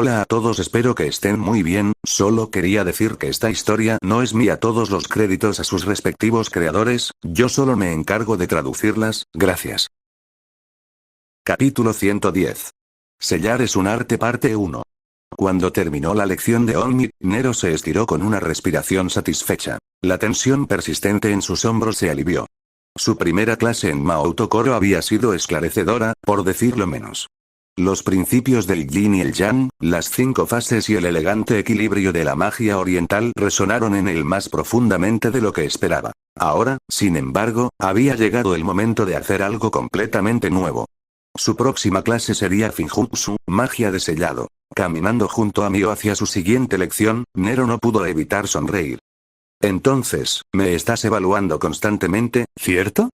Hola a todos, espero que estén muy bien. Solo quería decir que esta historia no es mía, todos los créditos a sus respectivos creadores, yo solo me encargo de traducirlas, gracias. Capítulo 110. Sellar es un arte, parte 1. Cuando terminó la lección de Onmi, Nero se estiró con una respiración satisfecha. La tensión persistente en sus hombros se alivió. Su primera clase en Mahout Koro había sido esclarecedora, por decirlo menos. Los principios del yin y el yang, las 5 fases y el elegante equilibrio de la magia oriental resonaron en él más profundamente de lo que esperaba. Ahora, sin embargo, había llegado el momento de hacer algo completamente nuevo. Su próxima clase sería Finjutsu, magia de sellado. Caminando junto a Mio hacia su siguiente lección, Nero no pudo evitar sonreír. Entonces, me estás evaluando constantemente, ¿cierto?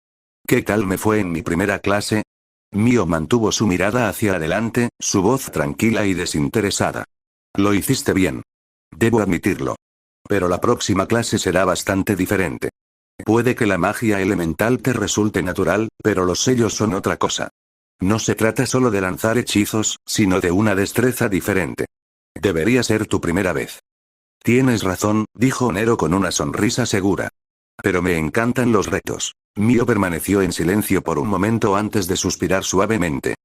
¿Qué tal me fue en mi primera clase? Mio mantuvo su mirada hacia adelante, su voz tranquila y desinteresada. Lo hiciste bien. Debo admitirlo. Pero la próxima clase será bastante diferente. Puede que la magia elemental te resulte natural, pero los sellos son otra cosa. No se trata solo de lanzar hechizos, sino de una destreza diferente. Debería ser tu primera vez. Tienes razón, dijo Nero con una sonrisa segura. Pero me encantan los retos. Mio permaneció en silencio por un momento antes de suspirar suavemente.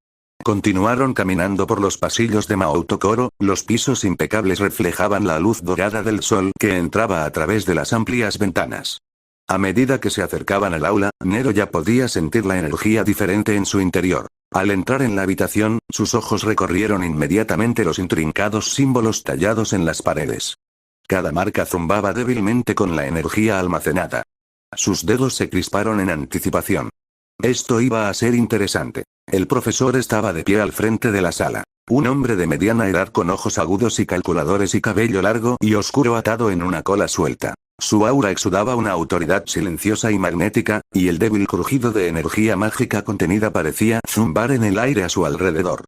Continuaron caminando por los pasillos de Mahout Koro, los pisos impecables reflejaban la luz dorada del sol que entraba a través de las amplias ventanas. A medida que se acercaban al aula, Nero ya podía sentir la energía diferente en su interior. Al entrar en la habitación, sus ojos recorrieron inmediatamente los intrincados símbolos tallados en las paredes. Cada marca zumbaba débilmente con la energía almacenada. Sus dedos se crisparon en anticipación. Esto iba a ser interesante. El profesor estaba de pie al frente de la sala. Un hombre de mediana edad con ojos agudos y calculadores y cabello largo y oscuro atado en una cola suelta. Su aura exudaba una autoridad silenciosa y magnética, y el débil crujido de energía mágica contenida parecía zumbar en el aire a su alrededor.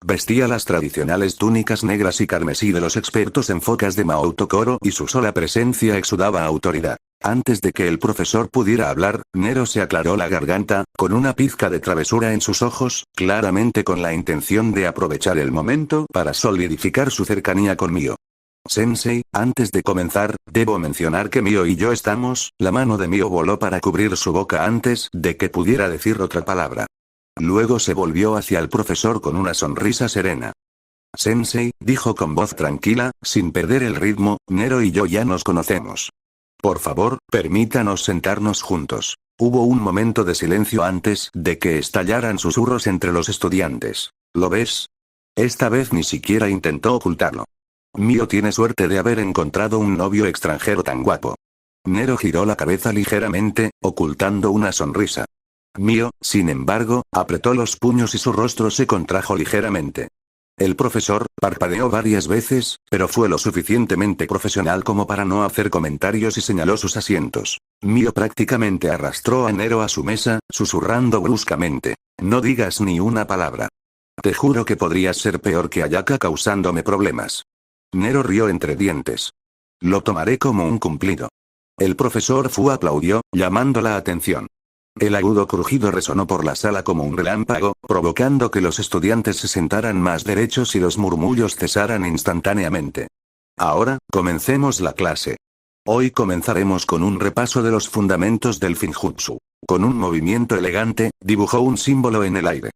Vestía las tradicionales túnicas negras y carmesí de los expertos en focas de Mahout Koro y su sola presencia exudaba autoridad. Antes de que el profesor pudiera hablar, Nero se aclaró la garganta, con una pizca de travesura en sus ojos, claramente con la intención de aprovechar el momento para solidificar su cercanía con Mio. Sensei, antes de comenzar, debo mencionar que Mio y yo estamos. La mano de Mio voló para cubrir su boca antes de que pudiera decir otra palabra. Luego se volvió hacia el profesor con una sonrisa serena. Sensei, dijo con voz tranquila, sin perder el ritmo, Nero y yo ya nos conocemos. Por favor, permítanos sentarnos juntos. Hubo un momento de silencio antes de que estallaran susurros entre los estudiantes. ¿Lo ves? Esta vez ni siquiera intentó ocultarlo. Mio tiene suerte de haber encontrado un novio extranjero tan guapo. Nero giró la cabeza ligeramente, ocultando una sonrisa. Mio, sin embargo, apretó los puños y su rostro se contrajo ligeramente. El profesor parpadeó varias veces, pero fue lo suficientemente profesional como para no hacer comentarios y señaló sus asientos. Mio prácticamente arrastró a Nero a su mesa, susurrando bruscamente: no digas ni una palabra. Te juro que podrías ser peor que Ayaka causándome problemas. Nero rió entre dientes. Lo tomaré como un cumplido. El profesor Fu aplaudió, llamando la atención. El agudo crujido resonó por la sala como un relámpago, provocando que los estudiantes se sentaran más derechos y los murmullos cesaran instantáneamente. Ahora, comencemos la clase. Hoy comenzaremos con un repaso de los fundamentos del Finjutsu. Con un movimiento elegante, dibujó un símbolo en el aire.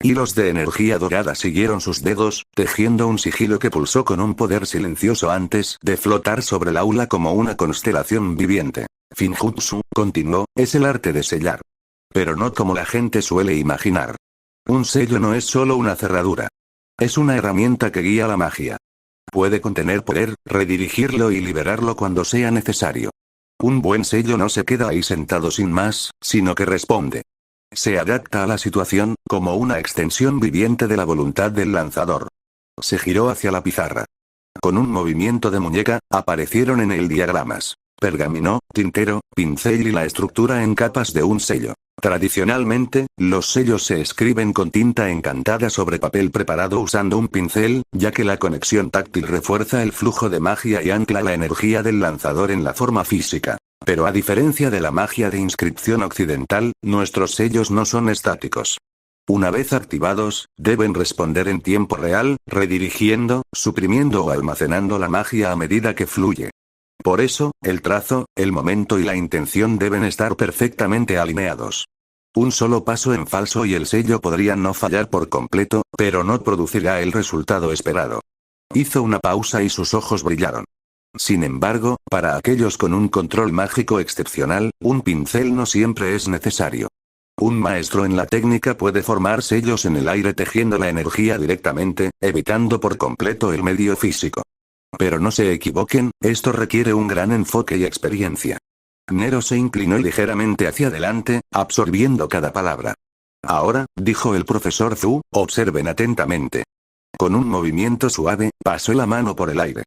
Hilos de energía dorada siguieron sus dedos, tejiendo un sigilo que pulsó con un poder silencioso antes de flotar sobre el aula como una constelación viviente. Finjutsu, continuó, es el arte de sellar. Pero no como la gente suele imaginar. Un sello no es solo una cerradura. Es una herramienta que guía la magia. Puede contener poder, redirigirlo y liberarlo cuando sea necesario. Un buen sello no se queda ahí sentado sin más, sino que responde. Se adapta a la situación, como una extensión viviente de la voluntad del lanzador. Se giró hacia la pizarra. Con un movimiento de muñeca, aparecieron en él diagramas. Pergamino, tintero, pincel y la estructura en capas de un sello. Tradicionalmente, los sellos se escriben con tinta encantada sobre papel preparado usando un pincel, ya que la conexión táctil refuerza el flujo de magia y ancla la energía del lanzador en la forma física. Pero a diferencia de la magia de inscripción occidental, nuestros sellos no son estáticos. Una vez activados, deben responder en tiempo real, redirigiendo, suprimiendo o almacenando la magia a medida que fluye. Por eso, el trazo, el momento y la intención deben estar perfectamente alineados. Un solo paso en falso y el sello podría no fallar por completo, pero no producirá el resultado esperado. Hizo una pausa y sus ojos brillaron. Sin embargo, para aquellos con un control mágico excepcional, un pincel no siempre es necesario. Un maestro en la técnica puede formar sellos en el aire tejiendo la energía directamente, evitando por completo el medio físico. Pero no se equivoquen, esto requiere un gran enfoque y experiencia. Nero se inclinó ligeramente hacia adelante, absorbiendo cada palabra. Ahora, dijo el profesor Zhu, observen atentamente. Con un movimiento suave, pasó la mano por el aire.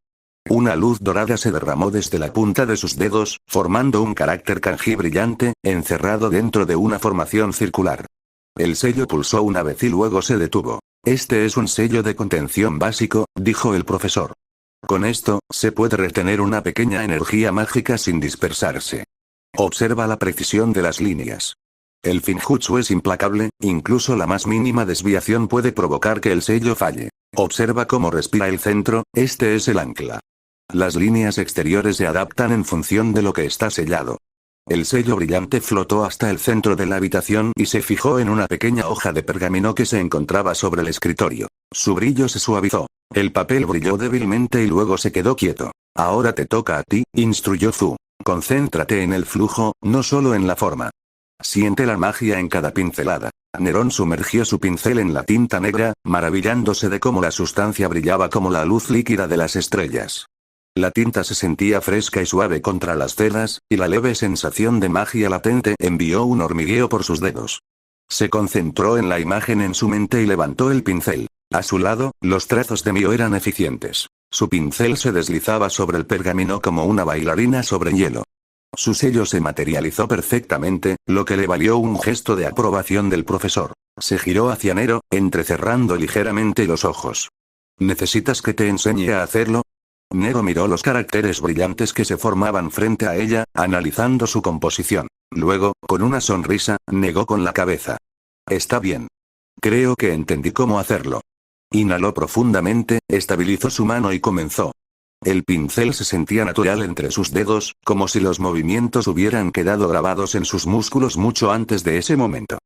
Una luz dorada se derramó desde la punta de sus dedos, formando un carácter kanji brillante, encerrado dentro de una formación circular. El sello pulsó una vez y luego se detuvo. Este es un sello de contención básico, dijo el profesor. Con esto, se puede retener una pequeña energía mágica sin dispersarse. Observa la precisión de las líneas. El Finjutsu es implacable, incluso la más mínima desviación puede provocar que el sello falle. Observa cómo respira el centro, este es el ancla. Las líneas exteriores se adaptan en función de lo que está sellado. El sello brillante flotó hasta el centro de la habitación y se fijó en una pequeña hoja de pergamino que se encontraba sobre el escritorio. Su brillo se suavizó. El papel brilló débilmente y luego se quedó quieto. Ahora te toca a ti, instruyó Zhu. Concéntrate en el flujo, no solo en la forma. Siente la magia en cada pincelada. Nerón sumergió su pincel en la tinta negra, maravillándose de cómo la sustancia brillaba como la luz líquida de las estrellas. La tinta se sentía fresca y suave contra las cerdas, y la leve sensación de magia latente envió un hormigueo por sus dedos. Se concentró en la imagen en su mente y levantó el pincel. A su lado, los trazos de Mio eran eficientes. Su pincel se deslizaba sobre el pergamino como una bailarina sobre hielo. Su sello se materializó perfectamente, lo que le valió un gesto de aprobación del profesor. Se giró hacia Nero, entrecerrando ligeramente los ojos. ¿Necesitas que te enseñe a hacerlo? Nero miró los caracteres brillantes que se formaban frente a ella, analizando su composición. Luego, con una sonrisa, negó con la cabeza. Está bien. Creo que entendí cómo hacerlo. Inhaló profundamente, estabilizó su mano y comenzó. El pincel se sentía natural entre sus dedos, como si los movimientos hubieran quedado grabados en sus músculos mucho antes de ese momento.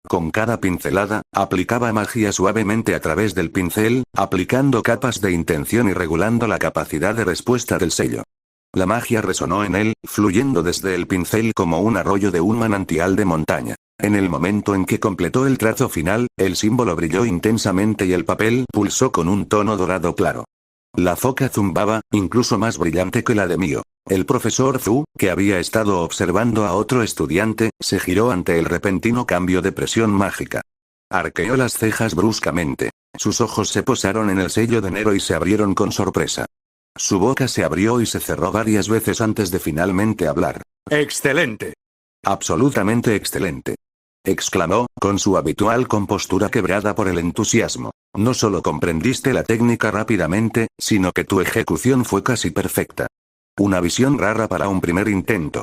Con cada pincelada, aplicaba magia suavemente a través del pincel, aplicando capas de intención y regulando la capacidad de respuesta del sello. La magia resonó en él, fluyendo desde el pincel como un arroyo de un manantial de montaña. En el momento en que completó el trazo final, el símbolo brilló intensamente y el papel pulsó con un tono dorado claro. La foca zumbaba, incluso más brillante que la de Mio. El profesor Zhu, que había estado observando a otro estudiante, se giró ante el repentino cambio de presión mágica. Arqueó las cejas bruscamente. Sus ojos se posaron en el sello de Nero y se abrieron con sorpresa. Su boca se abrió y se cerró varias veces antes de finalmente hablar. ¡Excelente! Absolutamente excelente. Exclamó, con su habitual compostura quebrada por el entusiasmo. No solo comprendiste la técnica rápidamente, sino que tu ejecución fue casi perfecta. Una visión rara para un primer intento.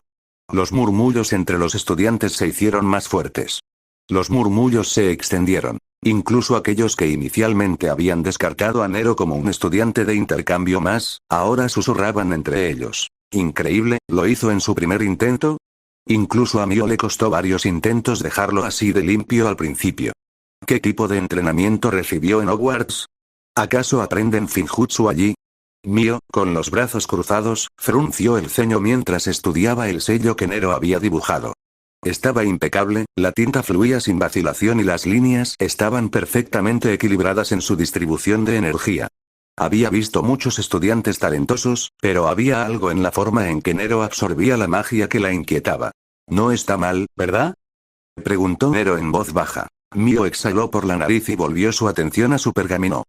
Los murmullos entre los estudiantes se hicieron más fuertes. Los murmullos se extendieron. Incluso aquellos que inicialmente habían descartado a Nero como un estudiante de intercambio más, ahora susurraban entre ellos. Increíble, ¿lo hizo en su primer intento? Incluso a Mio le costó varios intentos dejarlo así de limpio al principio. ¿Qué tipo de entrenamiento recibió en Hogwarts? ¿Acaso aprenden Finjutsu allí? Mio, con los brazos cruzados, frunció el ceño mientras estudiaba el sello que Nero había dibujado. Estaba impecable, la tinta fluía sin vacilación y las líneas estaban perfectamente equilibradas en su distribución de energía. Había visto muchos estudiantes talentosos, pero había algo en la forma en que Nero absorbía la magia que la inquietaba. No está mal, ¿verdad? Preguntó Nero en voz baja. Mio exhaló por la nariz y volvió su atención a su pergamino.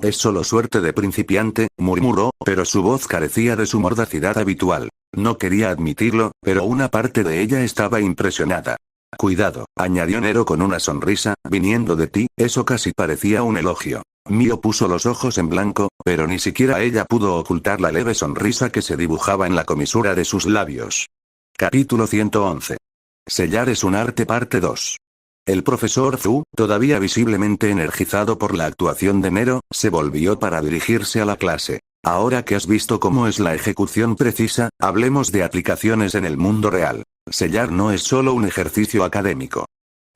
Es solo suerte de principiante, murmuró, pero su voz carecía de su mordacidad habitual. No quería admitirlo, pero una parte de ella estaba impresionada. Cuidado, añadió Nero con una sonrisa, viniendo de ti, eso casi parecía un elogio. Mio puso los ojos en blanco, pero ni siquiera ella pudo ocultar la leve sonrisa que se dibujaba en la comisura de sus labios. Capítulo 111. Sellar es un arte parte 2. El profesor Zhu, todavía visiblemente energizado por la actuación de Nero, se volvió para dirigirse a la clase. Ahora que has visto cómo es la ejecución precisa, hablemos de aplicaciones en el mundo real. Sellar no es solo un ejercicio académico.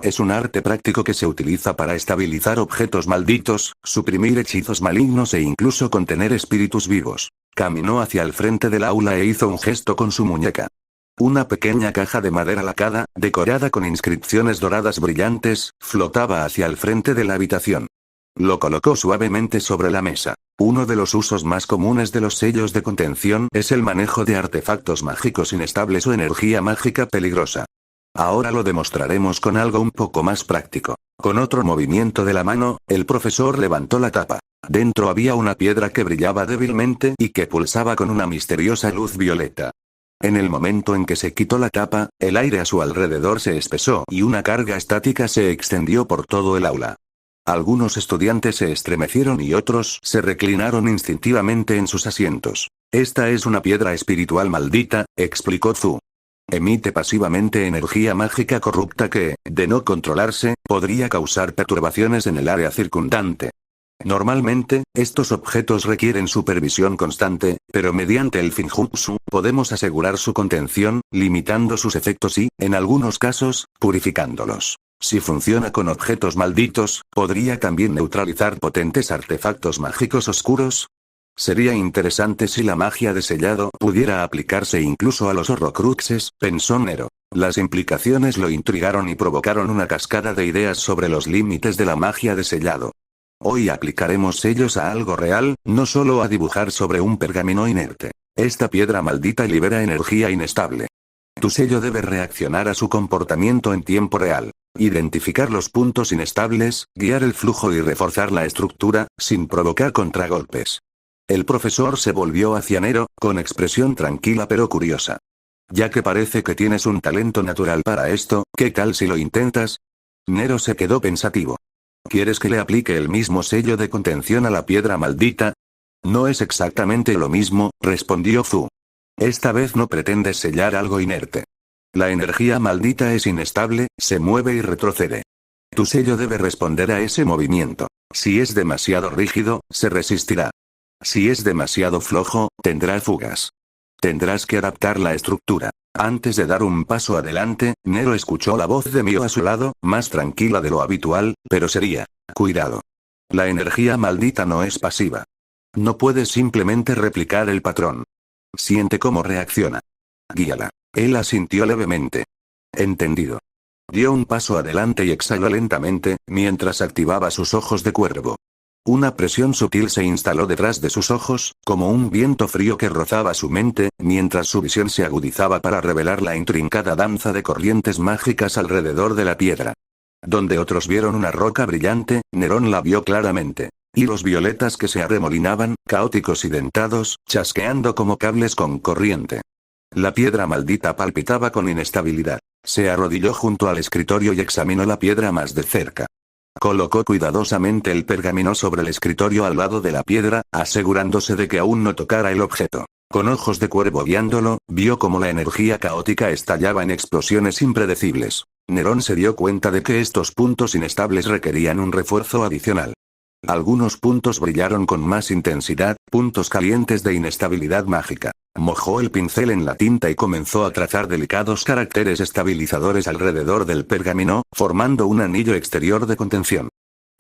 Es un arte práctico que se utiliza para estabilizar objetos malditos, suprimir hechizos malignos e incluso contener espíritus vivos. Caminó hacia el frente del aula e hizo un gesto con su muñeca. Una pequeña caja de madera lacada, decorada con inscripciones doradas brillantes, flotaba hacia el frente de la habitación. Lo colocó suavemente sobre la mesa. Uno de los usos más comunes de los sellos de contención es el manejo de artefactos mágicos inestables o energía mágica peligrosa. Ahora lo demostraremos con algo un poco más práctico. Con otro movimiento de la mano, el profesor levantó la tapa. Dentro había una piedra que brillaba débilmente y que pulsaba con una misteriosa luz violeta. En el momento en que se quitó la tapa, el aire a su alrededor se espesó y una carga estática se extendió por todo el aula. Algunos estudiantes se estremecieron y otros se reclinaron instintivamente en sus asientos. Esta es una piedra espiritual maldita, explicó Zhu. Emite pasivamente energía mágica corrupta que, de no controlarse, podría causar perturbaciones en el área circundante. Normalmente, estos objetos requieren supervisión constante, pero mediante el Finjutsu, podemos asegurar su contención, limitando sus efectos y, en algunos casos, purificándolos. Si funciona con objetos malditos, ¿podría también neutralizar potentes artefactos mágicos oscuros? Sería interesante si la magia de sellado pudiera aplicarse incluso a los Horrocruxes, pensó Nero. Las implicaciones lo intrigaron y provocaron una cascada de ideas sobre los límites de la magia de sellado. Hoy aplicaremos sellos a algo real, no solo a dibujar sobre un pergamino inerte. Esta piedra maldita libera energía inestable. Tu sello debe reaccionar a su comportamiento en tiempo real. Identificar los puntos inestables, guiar el flujo y reforzar la estructura, sin provocar contragolpes. El profesor se volvió hacia Nero, con expresión tranquila pero curiosa. Ya que parece que tienes un talento natural para esto, ¿qué tal si lo intentas? Nero se quedó pensativo. ¿Quieres que le aplique el mismo sello de contención a la piedra maldita? No es exactamente lo mismo, respondió Zhu. Esta vez no pretendes sellar algo inerte. La energía maldita es inestable, se mueve y retrocede. Tu sello debe responder a ese movimiento. Si es demasiado rígido, se resistirá. Si es demasiado flojo, tendrá fugas. Tendrás que adaptar la estructura. Antes de dar un paso adelante, Nero escuchó la voz de Mio a su lado, más tranquila de lo habitual, pero seria. Cuidado. La energía maldita no es pasiva. No puedes simplemente replicar el patrón. Siente cómo reacciona. Guíala. Él asintió levemente. Entendido. Dio un paso adelante y exhaló lentamente, mientras activaba sus ojos de cuervo. Una presión sutil se instaló detrás de sus ojos, como un viento frío que rozaba su mente, mientras su visión se agudizaba para revelar la intrincada danza de corrientes mágicas alrededor de la piedra. Donde otros vieron una roca brillante, Nerón la vio claramente. Hilos violetas que se arremolinaban, caóticos y dentados, chasqueando como cables con corriente. La piedra maldita palpitaba con inestabilidad. Se arrodilló junto al escritorio y examinó la piedra más de cerca. Colocó cuidadosamente el pergamino sobre el escritorio al lado de la piedra, asegurándose de que aún no tocara el objeto. Con ojos de cuervo guiándolo, vio cómo la energía caótica estallaba en explosiones impredecibles. Nerón se dio cuenta de que estos puntos inestables requerían un refuerzo adicional. Algunos puntos brillaron con más intensidad, puntos calientes de inestabilidad mágica. Mojó el pincel en la tinta y comenzó a trazar delicados caracteres estabilizadores alrededor del pergamino, formando un anillo exterior de contención.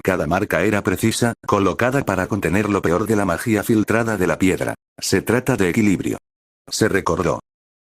Cada marca era precisa, colocada para contener lo peor de la magia filtrada de la piedra. Se trata de equilibrio. Se recordó.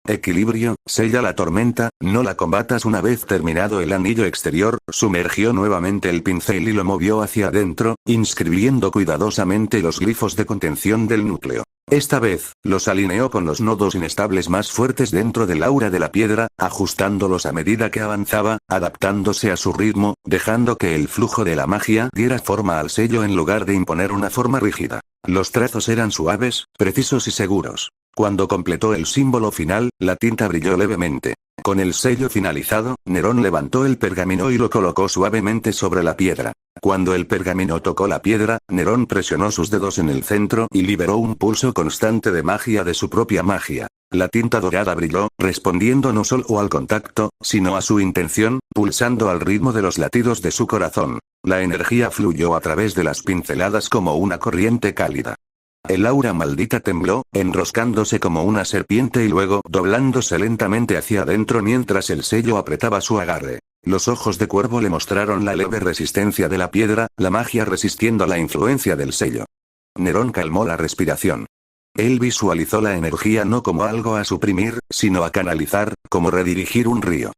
Equilibrio, sella la tormenta, no la combatas. Una vez terminado el anillo exterior, sumergió nuevamente el pincel y lo movió hacia adentro, inscribiendo cuidadosamente los glifos de contención del núcleo. Esta vez, los alineó con los nodos inestables más fuertes dentro del aura de la piedra, ajustándolos a medida que avanzaba, adaptándose a su ritmo, dejando que el flujo de la magia diera forma al sello en lugar de imponer una forma rígida. Los trazos eran suaves, precisos y seguros. Cuando completó el símbolo final, la tinta brilló levemente. Con el sello finalizado, Nerón levantó el pergamino y lo colocó suavemente sobre la piedra. Cuando el pergamino tocó la piedra, Nerón presionó sus dedos en el centro y liberó un pulso constante de magia de su propia magia. La tinta dorada brilló, respondiendo no solo al contacto, sino a su intención, pulsando al ritmo de los latidos de su corazón. La energía fluyó a través de las pinceladas como una corriente cálida. El aura maldita tembló, enroscándose como una serpiente y luego doblándose lentamente hacia adentro mientras el sello apretaba su agarre. Los ojos de cuervo le mostraron la leve resistencia de la piedra, la magia resistiendo la influencia del sello. Nerón calmó la respiración. Él visualizó la energía no como algo a suprimir, sino a canalizar, como redirigir un río.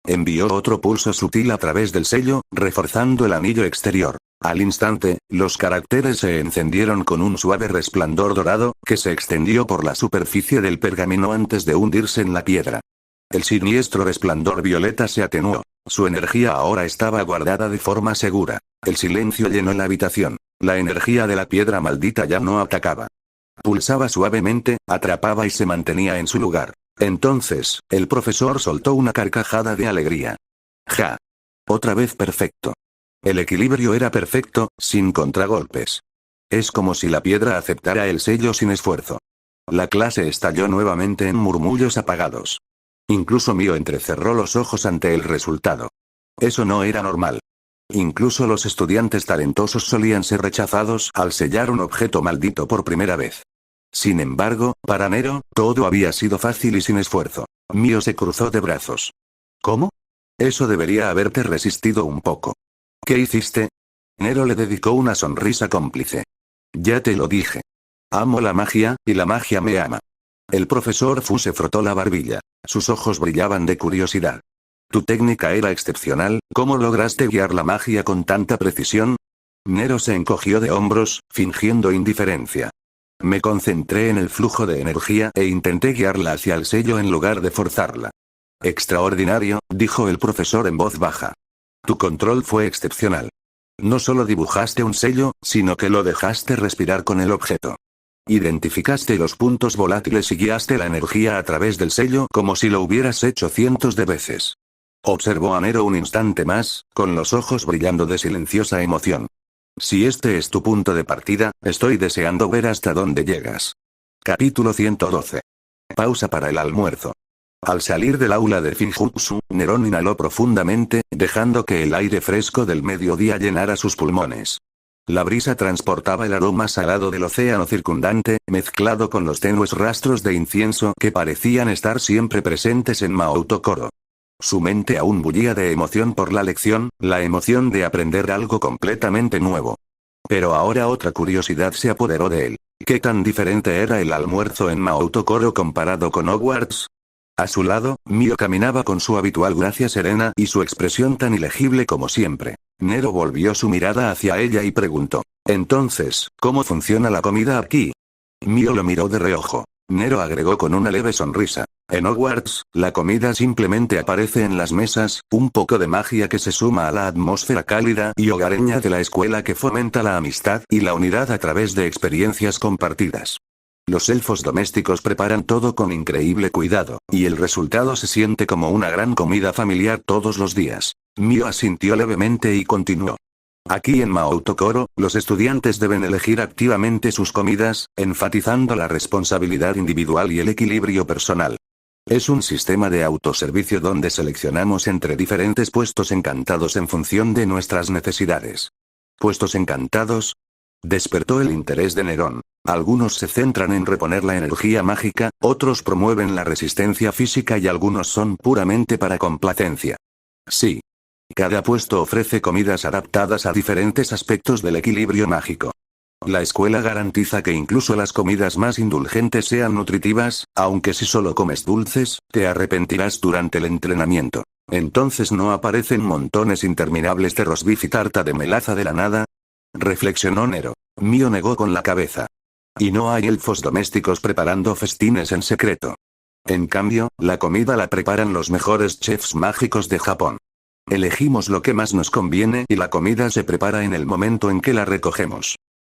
Envió otro pulso sutil a través del sello, reforzando el anillo exterior. Al instante, los caracteres se encendieron con un suave resplandor dorado, que se extendió por la superficie del pergamino antes de hundirse en la piedra. El siniestro resplandor violeta se atenuó. Su energía ahora estaba guardada de forma segura. El silencio llenó la habitación. La energía de la piedra maldita ya no atacaba. Pulsaba suavemente, atrapaba y se mantenía en su lugar. Entonces, el profesor soltó una carcajada de alegría. ¡Ja! Otra vez perfecto. El equilibrio era perfecto, sin contragolpes. Es como si la piedra aceptara el sello sin esfuerzo. La clase estalló nuevamente en murmullos apagados. Incluso Mio entrecerró los ojos ante el resultado. Eso no era normal. Incluso los estudiantes talentosos solían ser rechazados al sellar un objeto maldito por primera vez. Sin embargo, para Nero, todo había sido fácil y sin esfuerzo. Mio se cruzó de brazos. ¿Cómo? Eso debería haberte resistido un poco. ¿Qué hiciste? Nero le dedicó una sonrisa cómplice. Ya te lo dije. Amo la magia, y la magia me ama. El profesor Fu se frotó la barbilla. Sus ojos brillaban de curiosidad. Tu técnica era excepcional, ¿cómo lograste guiar la magia con tanta precisión? Nero se encogió de hombros, fingiendo indiferencia. Me concentré en el flujo de energía e intenté guiarla hacia el sello en lugar de forzarla. Extraordinario, dijo el profesor en voz baja. Tu control fue excepcional. No solo dibujaste un sello, sino que lo dejaste respirar con el objeto. Identificaste los puntos volátiles y guiaste la energía a través del sello como si lo hubieras hecho cientos de veces. Observó a Nero un instante más, con los ojos brillando de silenciosa emoción. Si este es tu punto de partida, estoy deseando ver hasta dónde llegas. Capítulo 112. Pausa para el almuerzo. Al salir del aula de Finjutsu, Nerón inhaló profundamente, dejando que el aire fresco del mediodía llenara sus pulmones. La brisa transportaba el aroma salado del océano circundante, mezclado con los tenues rastros de incienso que parecían estar siempre presentes en Maoutokoro. Su mente aún bullía de emoción por la lección, la emoción de aprender algo completamente nuevo. Pero ahora otra curiosidad se apoderó de él. ¿Qué tan diferente era el almuerzo en Maoutokoro comparado con Hogwarts? A su lado, Mio caminaba con su habitual gracia serena y su expresión tan ilegible como siempre. Nero volvió su mirada hacia ella y preguntó. Entonces, ¿cómo funciona la comida aquí? Mio lo miró de reojo. Nero agregó con una leve sonrisa. En Hogwarts, la comida simplemente aparece en las mesas, un poco de magia que se suma a la atmósfera cálida y hogareña de la escuela que fomenta la amistad y la unidad a través de experiencias compartidas. Los elfos domésticos preparan todo con increíble cuidado, y el resultado se siente como una gran comida familiar todos los días. Mio asintió levemente y continuó. Aquí en Maoutokoro, los estudiantes deben elegir activamente sus comidas, enfatizando la responsabilidad individual y el equilibrio personal. Es un sistema de autoservicio donde seleccionamos entre diferentes puestos encantados en función de nuestras necesidades. ¿Puestos encantados? Despertó el interés de Nerón. Algunos se centran en reponer la energía mágica, otros promueven la resistencia física y algunos son puramente para complacencia. Sí. Cada puesto ofrece comidas adaptadas a diferentes aspectos del equilibrio mágico. La escuela garantiza que incluso las comidas más indulgentes sean nutritivas, aunque si solo comes dulces, te arrepentirás durante el entrenamiento. Entonces no aparecen montones interminables de rosbif y tarta de melaza de la nada. Reflexionó Nero. Mio negó con la cabeza. Y no hay elfos domésticos preparando festines en secreto. En cambio, la comida la preparan los mejores chefs mágicos de Japón. Elegimos lo que más nos conviene y la comida se prepara en el momento en que la recogemos.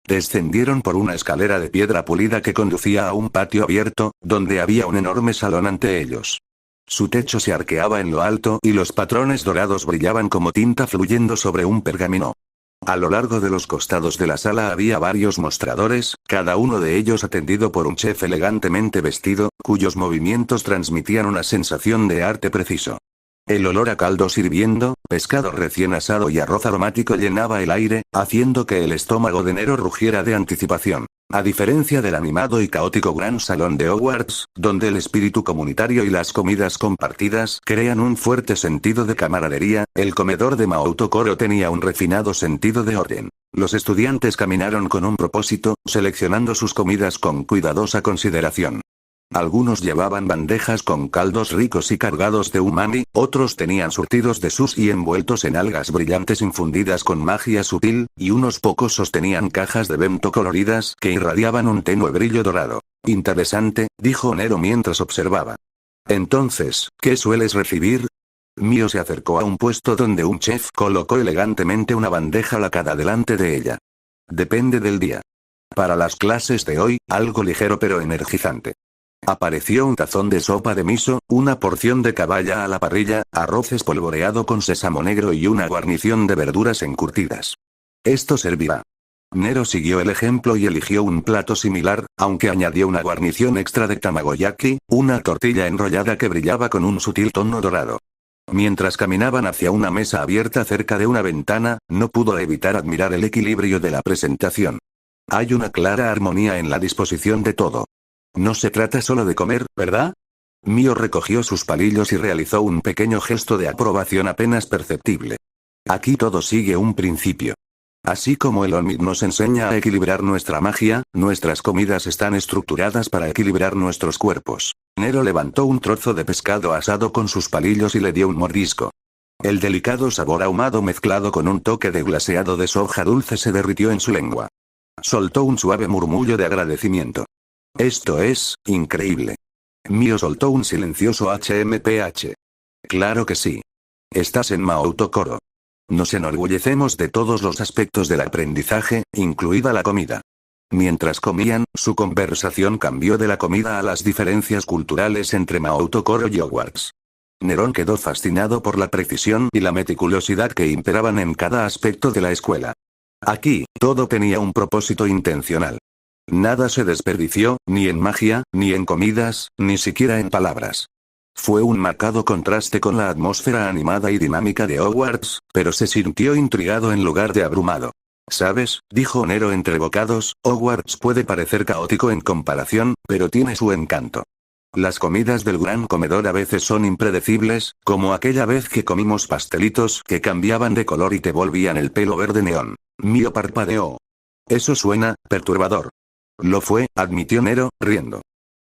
Descendieron por una escalera de piedra pulida que conducía a un patio abierto, donde había un enorme salón ante ellos. Su techo se arqueaba en lo alto y los patrones dorados brillaban como tinta fluyendo sobre un pergamino. A lo largo de los costados de la sala había varios mostradores, cada uno de ellos atendido por un chef elegantemente vestido, cuyos movimientos transmitían una sensación de arte preciso. El olor a caldos hirviendo, pescado recién asado y arroz aromático llenaba el aire, haciendo que el estómago de Nero rugiera de anticipación. A diferencia del animado y caótico gran salón de Hogwarts, donde el espíritu comunitario y las comidas compartidas crean un fuerte sentido de camaradería, el comedor de Mount Okoro tenía un refinado sentido de orden. Los estudiantes caminaron con un propósito, seleccionando sus comidas con cuidadosa consideración. Algunos llevaban bandejas con caldos ricos y cargados de umami, otros tenían surtidos de sushi envueltos en algas brillantes infundidas con magia sutil, y unos pocos sostenían cajas de bento coloridas que irradiaban un tenue brillo dorado. Interesante, dijo Nero mientras observaba. Entonces, ¿qué sueles recibir? Mio se acercó a un puesto donde un chef colocó elegantemente una bandeja lacada delante de ella. Depende del día. Para las clases de hoy, algo ligero pero energizante. Apareció un tazón de sopa de miso, una porción de caballa a la parrilla, arroz espolvoreado con sésamo negro y una guarnición de verduras encurtidas. Esto servirá. Nero siguió el ejemplo y eligió un plato similar, aunque añadió una guarnición extra de tamagoyaki, una tortilla enrollada que brillaba con un sutil tono dorado. Mientras caminaban hacia una mesa abierta cerca de una ventana, no pudo evitar admirar el equilibrio de la presentación. Hay una clara armonía en la disposición de todo. No se trata solo de comer, ¿verdad? Mio recogió sus palillos y realizó un pequeño gesto de aprobación apenas perceptible. Aquí todo sigue un principio. Así como el Onmit nos enseña a equilibrar nuestra magia, nuestras comidas están estructuradas para equilibrar nuestros cuerpos. Nero levantó un trozo de pescado asado con sus palillos y le dio un mordisco. El delicado sabor ahumado mezclado con un toque de glaseado de soja dulce se derritió en su lengua. Soltó un suave murmullo de agradecimiento. Esto es increíble. Mio soltó un silencioso HMPH. Claro que sí. Estás en Mount Okoro. Nos enorgullecemos de todos los aspectos del aprendizaje, incluida la comida. Mientras comían, su conversación cambió de la comida a las diferencias culturales entre Mount Okoro y Hogwarts. Nerón quedó fascinado por la precisión y la meticulosidad que imperaban en cada aspecto de la escuela. Aquí, todo tenía un propósito intencional. Nada se desperdició, ni en magia, ni en comidas, ni siquiera en palabras. Fue un marcado contraste con la atmósfera animada y dinámica de Hogwarts, pero se sintió intrigado en lugar de abrumado. ¿Sabes?, dijo Nero entre bocados, Hogwarts puede parecer caótico en comparación, pero tiene su encanto. Las comidas del gran comedor a veces son impredecibles, como aquella vez que comimos pastelitos que cambiaban de color y te volvían el pelo verde neón. Mio parpadeó. Eso suena perturbador. Lo fue, admitió Nero, riendo.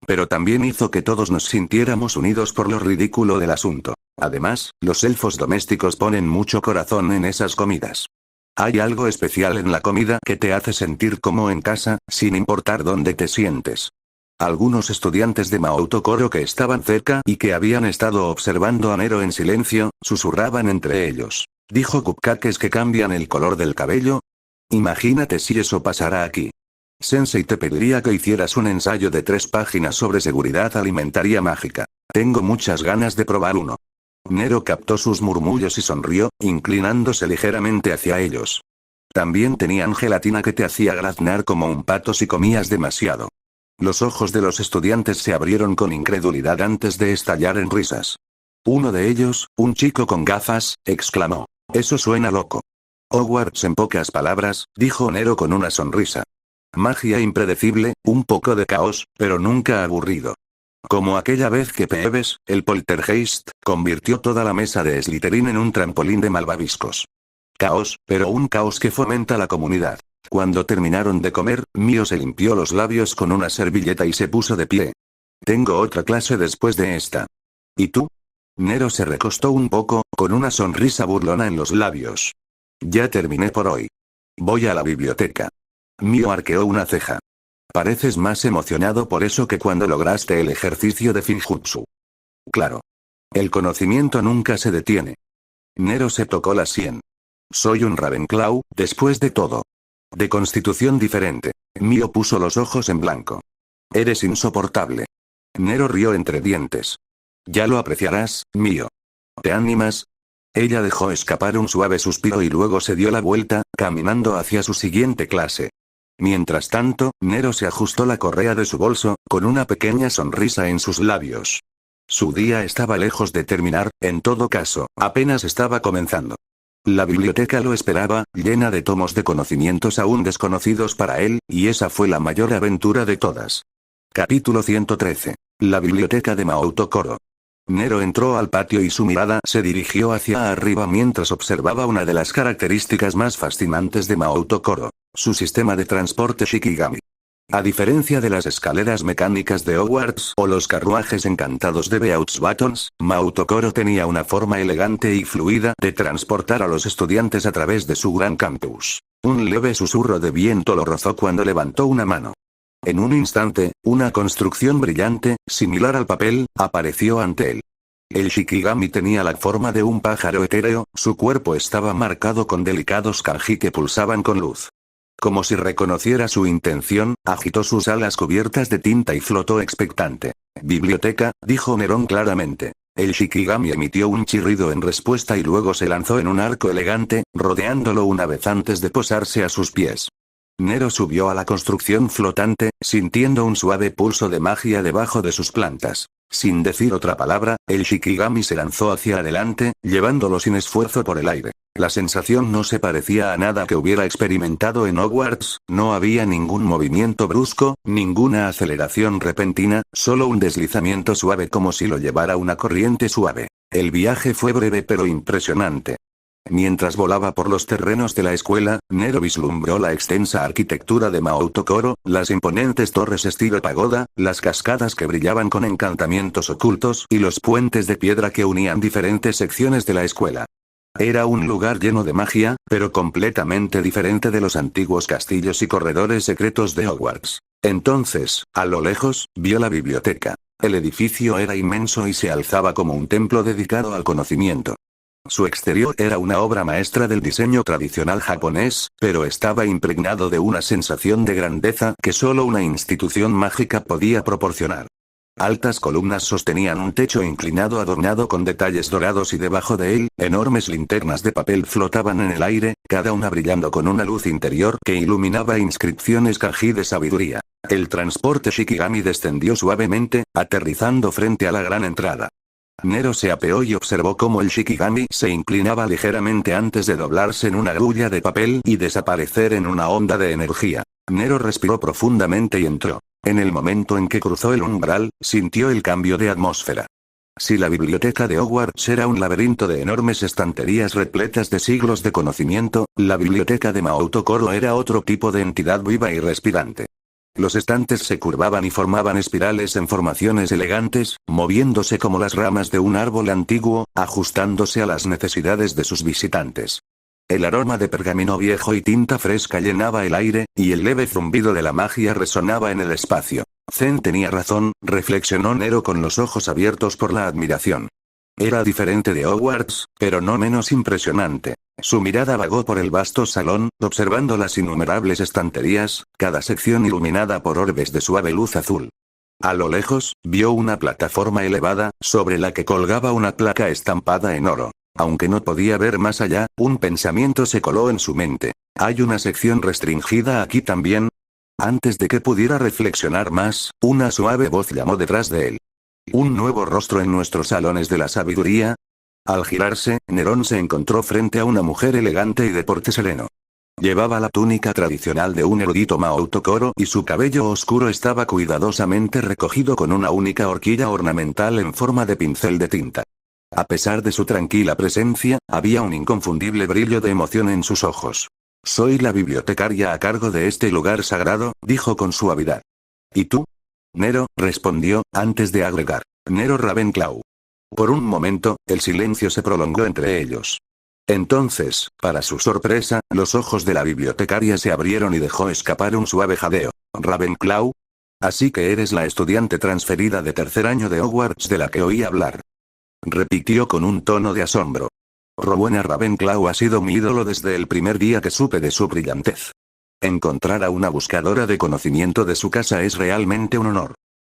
Pero también hizo que todos nos sintiéramos unidos por lo ridículo del asunto. Además, los elfos domésticos ponen mucho corazón en esas comidas. Hay algo especial en la comida que te hace sentir como en casa, sin importar dónde te sientes. Algunos estudiantes de Mount Okoro que estaban cerca y que habían estado observando a Nero en silencio, susurraban entre ellos. ¿Dijo cupcakes que cambian el color del cabello? Imagínate si eso pasara aquí. Sensei te pediría que hicieras un ensayo de 3 páginas sobre seguridad alimentaria mágica. Tengo muchas ganas de probar uno. Nero captó sus murmullos y sonrió, inclinándose ligeramente hacia ellos. También tenían gelatina que te hacía graznar como un pato si comías demasiado. Los ojos de los estudiantes se abrieron con incredulidad antes de estallar en risas. Uno de ellos, un chico con gafas, exclamó. Eso suena loco. Hogwarts en pocas palabras, dijo Nero con una sonrisa. Magia impredecible, un poco de caos, pero nunca aburrido. Como aquella vez que Peeves, el poltergeist, convirtió toda la mesa de Slytherin en un trampolín de malvaviscos. Caos, pero un caos que fomenta la comunidad. Cuando terminaron de comer, Mio se limpió los labios con una servilleta y se puso de pie. Tengo otra clase después de esta. ¿Y tú? Nero se recostó un poco, con una sonrisa burlona en los labios. Ya terminé por hoy. Voy a la biblioteca. Mio arqueó una ceja. Pareces más emocionado por eso que cuando lograste el ejercicio de Finjutsu. Claro. El conocimiento nunca se detiene. Nero se tocó la sien. Soy un Ravenclaw, después de todo. De constitución diferente. Mio puso los ojos en blanco. Eres insoportable. Nero rió entre dientes. Ya lo apreciarás, Mio. ¿Te animas? Ella dejó escapar un suave suspiro y luego se dio la vuelta, caminando hacia su siguiente clase. Mientras tanto, Nero se ajustó la correa de su bolso, con una pequeña sonrisa en sus labios. Su día estaba lejos de terminar, en todo caso, apenas estaba comenzando. La biblioteca lo esperaba, llena de tomos de conocimientos aún desconocidos para él, y esa fue la mayor aventura de todas. Capítulo 113. La biblioteca de Maouto Koro. Nero entró al patio y su mirada se dirigió hacia arriba mientras observaba una de las características más fascinantes de Maouto Koro, su sistema de transporte Shikigami. A diferencia de las escaleras mecánicas de Hogwarts o los carruajes encantados de Beau's Buttons, Maouto Koro tenía una forma elegante y fluida de transportar a los estudiantes a través de su gran campus. Un leve susurro de viento lo rozó cuando levantó una mano. En un instante, una construcción brillante, similar al papel, apareció ante él. El Shikigami tenía la forma de un pájaro etéreo, su cuerpo estaba marcado con delicados kanji que pulsaban con luz. Como si reconociera su intención, agitó sus alas cubiertas de tinta y flotó expectante. Biblioteca, dijo Nerón claramente. El Shikigami emitió un chirrido en respuesta y luego se lanzó en un arco elegante, rodeándolo una vez antes de posarse a sus pies. Nero subió a la construcción flotante, sintiendo un suave pulso de magia debajo de sus plantas. Sin decir otra palabra, el Shikigami se lanzó hacia adelante, llevándolo sin esfuerzo por el aire. La sensación no se parecía a nada que hubiera experimentado en Hogwarts, no había ningún movimiento brusco, ninguna aceleración repentina, solo un deslizamiento suave como si lo llevara una corriente suave. El viaje fue breve pero impresionante. Mientras volaba por los terrenos de la escuela, Nero vislumbró la extensa arquitectura de Maouto Koro, las imponentes torres estilo pagoda, las cascadas que brillaban con encantamientos ocultos y los puentes de piedra que unían diferentes secciones de la escuela. Era un lugar lleno de magia, pero completamente diferente de los antiguos castillos y corredores secretos de Hogwarts. Entonces, a lo lejos, vio la biblioteca. El edificio era inmenso y se alzaba como un templo dedicado al conocimiento. Su exterior era una obra maestra del diseño tradicional japonés, pero estaba impregnado de una sensación de grandeza que solo una institución mágica podía proporcionar. Altas columnas sostenían un techo inclinado adornado con detalles dorados y debajo de él, enormes linternas de papel flotaban en el aire, cada una brillando con una luz interior que iluminaba inscripciones kanji de sabiduría. El transporte Shikigami descendió suavemente, aterrizando frente a la gran entrada. Nero se apeó y observó cómo el Shikigami se inclinaba ligeramente antes de doblarse en una agulla de papel y desaparecer en una onda de energía. Nero respiró profundamente y entró. En el momento en que cruzó el umbral, sintió el cambio de atmósfera. Si la biblioteca de Hogwarts era un laberinto de enormes estanterías repletas de siglos de conocimiento, la biblioteca de Maouto Koro era otro tipo de entidad viva y respirante. Los estantes se curvaban y formaban espirales en formaciones elegantes, moviéndose como las ramas de un árbol antiguo, ajustándose a las necesidades de sus visitantes. El aroma de pergamino viejo y tinta fresca llenaba el aire, y el leve zumbido de la magia resonaba en el espacio. Zen tenía razón, reflexionó Nero con los ojos abiertos por la admiración. Era diferente de Hogwarts, pero no menos impresionante. Su mirada vagó por el vasto salón, observando las innumerables estanterías, cada sección iluminada por orbes de suave luz azul. A lo lejos, vio una plataforma elevada, sobre la que colgaba una placa estampada en oro. Aunque no podía ver más allá, un pensamiento se coló en su mente. ¿Hay una sección restringida aquí también? Antes de que pudiera reflexionar más, una suave voz llamó detrás de él. ¿Un nuevo rostro en nuestros salones de la sabiduría? Al girarse, Nerón se encontró frente a una mujer elegante y de porte sereno. Llevaba la túnica tradicional de un erudito Maouto Koro y su cabello oscuro estaba cuidadosamente recogido con una única horquilla ornamental en forma de pincel de tinta. A pesar de su tranquila presencia, había un inconfundible brillo de emoción en sus ojos. «Soy la bibliotecaria a cargo de este lugar sagrado», dijo con suavidad. «¿Y tú?» Nero, respondió, antes de agregar. «Nero Ravenclaw». Por un momento, el silencio se prolongó entre ellos. Entonces, para su sorpresa, los ojos de la bibliotecaria se abrieron y dejó escapar un suave jadeo. «¿Ravenclaw? Así que eres la estudiante transferida de tercer año de Hogwarts de la que oí hablar», repitió con un tono de asombro. «Rowena Ravenclaw ha sido mi ídolo desde el primer día que supe de su brillantez. Encontrar a una buscadora de conocimiento de su casa es realmente un honor».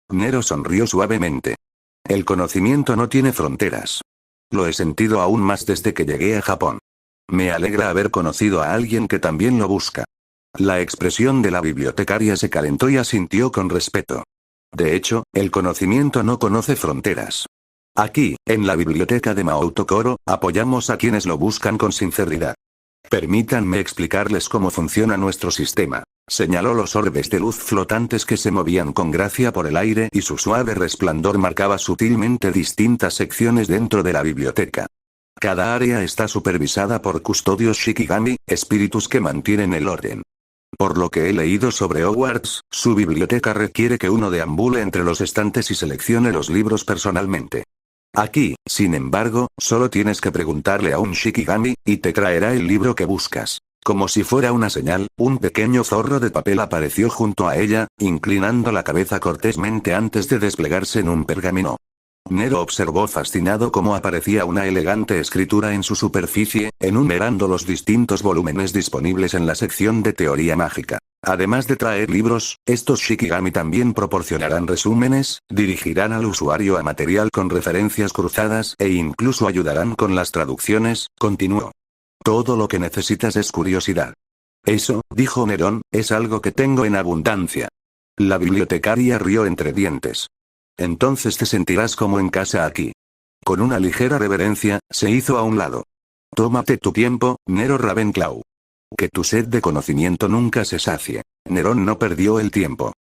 Nero sonrió suavemente. «El conocimiento no tiene fronteras. Lo he sentido aún más desde que llegué a Japón. Me alegra haber conocido a alguien que también lo busca. La expresión de la bibliotecaria se calentó y asintió con respeto. De hecho, el conocimiento no conoce fronteras. Aquí, en la biblioteca de Maouto Koro, apoyamos a quienes lo buscan con sinceridad. Permítanme explicarles cómo funciona nuestro sistema. Señaló los orbes de luz flotantes que se movían con gracia por el aire y su suave resplandor marcaba sutilmente distintas secciones dentro de la biblioteca. Cada área está supervisada por custodios Shikigami, espíritus que mantienen el orden. Por lo que he leído sobre Hogwarts, su biblioteca requiere que uno deambule entre los estantes y seleccione los libros personalmente. Aquí, sin embargo, solo tienes que preguntarle a un Shikigami, y te traerá el libro que buscas. Como si fuera una señal, un pequeño zorro de papel apareció junto a ella, inclinando la cabeza cortésmente antes de desplegarse en un pergamino. Nero observó fascinado cómo aparecía una elegante escritura en su superficie, enumerando los distintos volúmenes disponibles en la sección de teoría mágica. Además de traer libros, estos Shikigami también proporcionarán resúmenes, dirigirán al usuario a material con referencias cruzadas e incluso ayudarán con las traducciones, continuó. Todo lo que necesitas es curiosidad. Eso, dijo Nerón, es algo que tengo en abundancia. La bibliotecaria rió entre dientes. Entonces te sentirás como en casa aquí. Con una ligera reverencia, se hizo a un lado. Tómate tu tiempo, Nero Ravenclaw. Que tu sed de conocimiento nunca se sacie. Nerón no perdió el tiempo.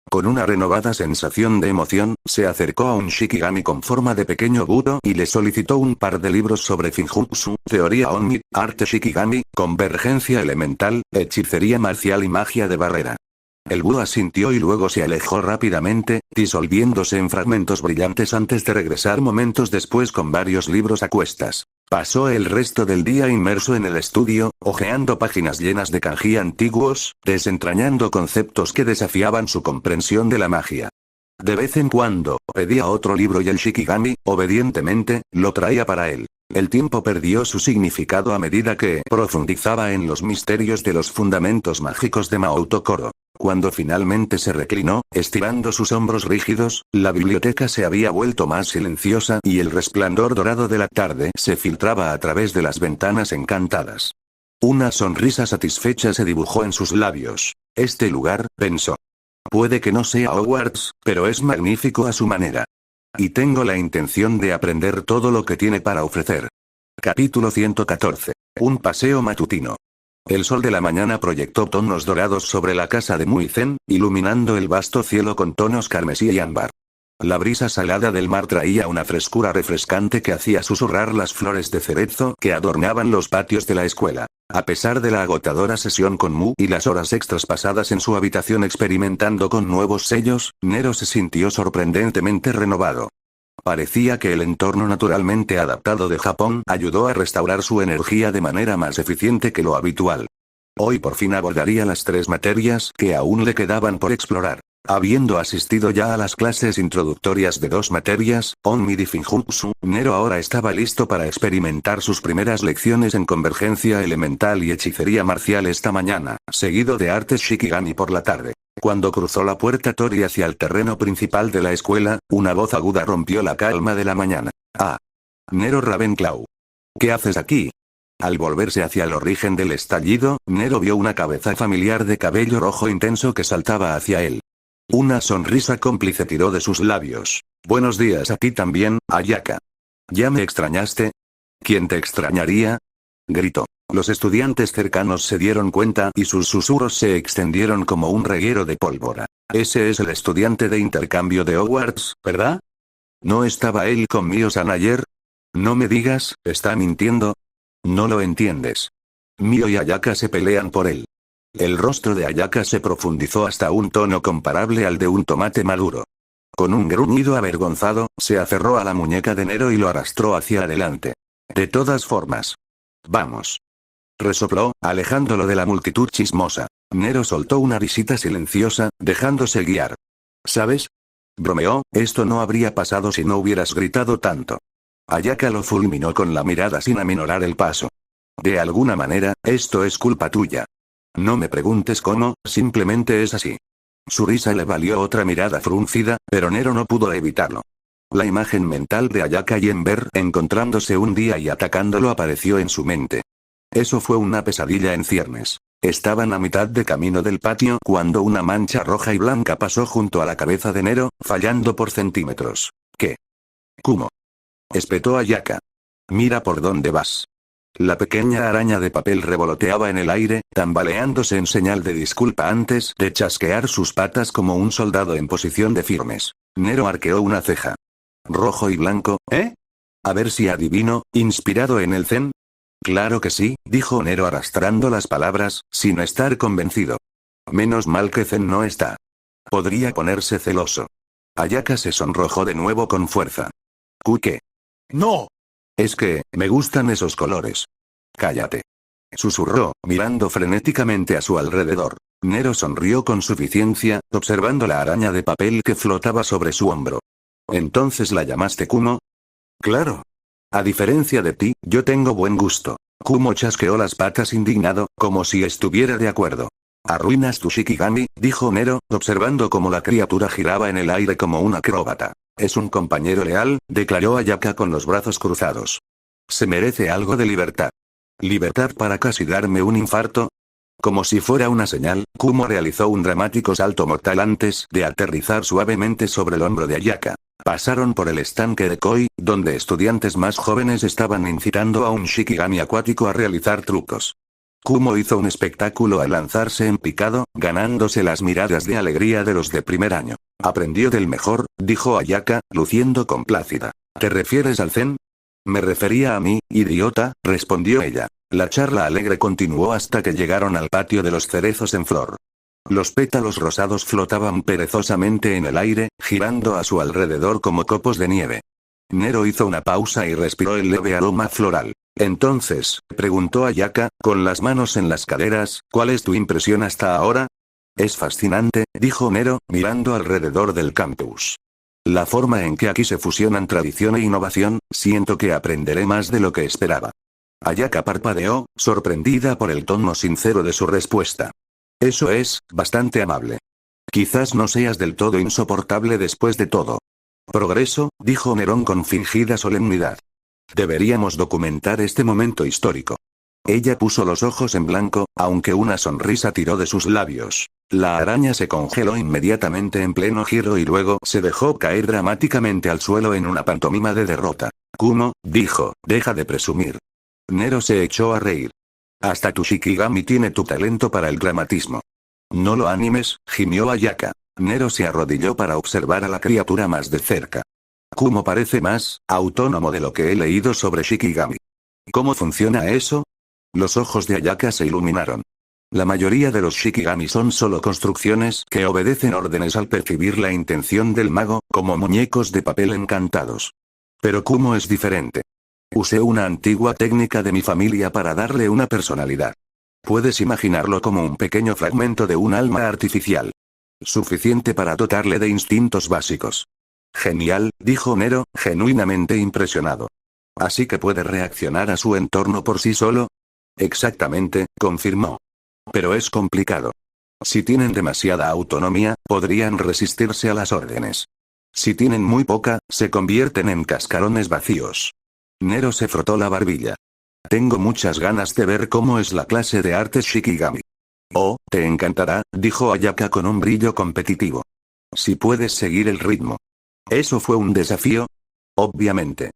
Con una renovada sensación de emoción, se acercó a un Shikigami con forma de pequeño Budo y le solicitó un par de libros sobre Finjutsu, teoría Onmi, arte Shikigami, convergencia elemental, hechicería marcial y magia de barrera. El Budo asintió y luego se alejó rápidamente, disolviéndose en fragmentos brillantes antes de regresar momentos después con varios libros a cuestas. Pasó el resto del día inmerso en el estudio, hojeando páginas llenas de kanji antiguos, desentrañando conceptos que desafiaban su comprensión de la magia. De vez en cuando, pedía otro libro y el Shikigami, obedientemente, lo traía para él. El tiempo perdió su significado a medida que profundizaba en los misterios de los fundamentos mágicos de Maouto Koro. Cuando finalmente se reclinó, estirando sus hombros rígidos, la biblioteca se había vuelto más silenciosa y el resplandor dorado de la tarde se filtraba a través de las ventanas encantadas. Una sonrisa satisfecha se dibujó en sus labios. Este lugar, pensó. Puede que no sea Hogwarts, pero es magnífico a su manera. Y tengo la intención de aprender todo lo que tiene para ofrecer. Capítulo 114. Un paseo matutino. El sol de la mañana proyectó tonos dorados sobre la casa de Muizen, iluminando el vasto cielo con tonos carmesí y ámbar. La brisa salada del mar traía una frescura refrescante que hacía susurrar las flores de cerezo que adornaban los patios de la escuela. A pesar de la agotadora sesión con Mu y las horas extras pasadas en su habitación experimentando con nuevos sellos, Nero se sintió sorprendentemente renovado. Parecía que el entorno naturalmente adaptado de Japón ayudó a restaurar su energía de manera más eficiente que lo habitual. Hoy por fin abordaría las 3 materias que aún le quedaban por explorar. Habiendo asistido ya a las clases introductorias de 2 materias, Onmi y Finjutsu, Nero ahora estaba listo para experimentar sus primeras lecciones en convergencia elemental y hechicería marcial esta mañana, seguido de artes Shikigami por la tarde. Cuando cruzó la puerta Tori hacia el terreno principal de la escuela, una voz aguda rompió la calma de la mañana. «Ah. Nero Ravenclaw. ¿Qué haces aquí?» Al volverse hacia el origen del estallido, Nero vio una cabeza familiar de cabello rojo intenso que saltaba hacia él. Una sonrisa cómplice tiró de sus labios. «Buenos días a ti también, Ayaka. ¿Ya me extrañaste?» «¿Quién te extrañaría?» gritó. Los estudiantes cercanos se dieron cuenta y sus susurros se extendieron como un reguero de pólvora. «Ese es el estudiante de intercambio de Hogwarts, ¿verdad? ¿No estaba él con Mio-san ayer? No me digas, ¿está mintiendo? No lo entiendes. Mio y Ayaka se pelean por él». El rostro de Ayaka se profundizó hasta un tono comparable al de un tomate maduro. Con un gruñido avergonzado, se aferró a la muñeca de Nero y lo arrastró hacia adelante. «De todas formas. Vamos». Resopló, alejándolo de la multitud chismosa. Nero soltó una risita silenciosa, dejándose guiar. «¿Sabes?», bromeó, «esto no habría pasado si no hubieras gritado tanto». Ayaka lo fulminó con la mirada sin aminorar el paso. «De alguna manera, esto es culpa tuya. No me preguntes cómo, simplemente es así». Su risa le valió otra mirada fruncida, pero Nero no pudo evitarlo. La imagen mental de Ayaka y Ember encontrándose un día y atacándolo apareció en su mente. Eso fue una pesadilla en ciernes. Estaban a mitad de camino del patio cuando una mancha roja y blanca pasó junto a la cabeza de Nero, fallando por centímetros. ¿Qué? Kumo. Espetó Ayaka. Mira por dónde vas. La pequeña araña de papel revoloteaba en el aire, tambaleándose en señal de disculpa antes de chasquear sus patas como un soldado en posición de firmes. Nero arqueó una ceja. ¿Rojo y blanco, eh? A ver si adivino, ¿inspirado en el zen? Claro que sí, dijo Nero arrastrando las palabras, sin estar convencido. Menos mal que zen no está. Podría ponerse celoso. Ayaka se sonrojó de nuevo con fuerza. ¿Qué? ¡No! Es que, me gustan esos colores. Cállate. Susurró, mirando frenéticamente a su alrededor. Nero sonrió con suficiencia, observando la araña de papel que flotaba sobre su hombro. ¿Entonces la llamaste Kumo? Claro. A diferencia de ti, yo tengo buen gusto. Kumo chasqueó las patas indignado, como si estuviera de acuerdo. Arruinas tu Shikigami, dijo Nero, observando cómo la criatura giraba en el aire como un acróbata. Es un compañero leal, declaró Ayaka con los brazos cruzados. Se merece algo de libertad. ¿Libertad para casi darme un infarto? Como si fuera una señal, Kumo realizó un dramático salto mortal antes de aterrizar suavemente sobre el hombro de Ayaka. Pasaron por el estanque de koi, donde estudiantes más jóvenes estaban incitando a un Shikigami acuático a realizar trucos. Kumo hizo un espectáculo al lanzarse en picado, ganándose las miradas de alegría de los de primer año. Aprendió del mejor, dijo Ayaka, luciendo complácida. ¿Te refieres al zen? Me refería a mí, idiota, respondió ella. La charla alegre continuó hasta que llegaron al patio de los cerezos en flor. Los pétalos rosados flotaban perezosamente en el aire, girando a su alrededor como copos de nieve. Nero hizo una pausa y respiró el leve aroma floral. Entonces, preguntó Ayaka, con las manos en las caderas, ¿cuál es tu impresión hasta ahora? Es fascinante, dijo Nero, mirando alrededor del campus. La forma en que aquí se fusionan tradición e innovación, siento que aprenderé más de lo que esperaba. Ayaka parpadeó, sorprendida por el tono sincero de su respuesta. Eso es, bastante amable. Quizás no seas del todo insoportable después de todo. Progreso, dijo Nerón con fingida solemnidad. Deberíamos documentar este momento histórico. Ella puso los ojos en blanco, aunque una sonrisa tiró de sus labios. La araña se congeló inmediatamente en pleno giro y luego se dejó caer dramáticamente al suelo en una pantomima de derrota. Kumo, dijo, deja de presumir. Nero se echó a reír. Hasta tu Shikigami tiene tu talento para el dramatismo. No lo animes, gimió Ayaka. Nero se arrodilló para observar a la criatura más de cerca. Kumo parece más autónomo de lo que he leído sobre Shikigami. ¿Cómo funciona eso? Los ojos de Ayaka se iluminaron. La mayoría de los Shikigami son solo construcciones que obedecen órdenes al percibir la intención del mago, como muñecos de papel encantados. Pero Kumo es diferente. Usé una antigua técnica de mi familia para darle una personalidad. Puedes imaginarlo como un pequeño fragmento de un alma artificial. Suficiente para dotarle de instintos básicos. Genial, dijo Nero, genuinamente impresionado. ¿Así que puede reaccionar a su entorno por sí solo? Exactamente, confirmó. Pero es complicado. Si tienen demasiada autonomía, podrían resistirse a las órdenes. Si tienen muy poca, se convierten en cascarones vacíos. Nero se frotó la barbilla. Tengo muchas ganas de ver cómo es la clase de artes Shikigami. Oh, te encantará, dijo Ayaka con un brillo competitivo. Si puedes seguir el ritmo. ¿Eso fue un desafío? Obviamente.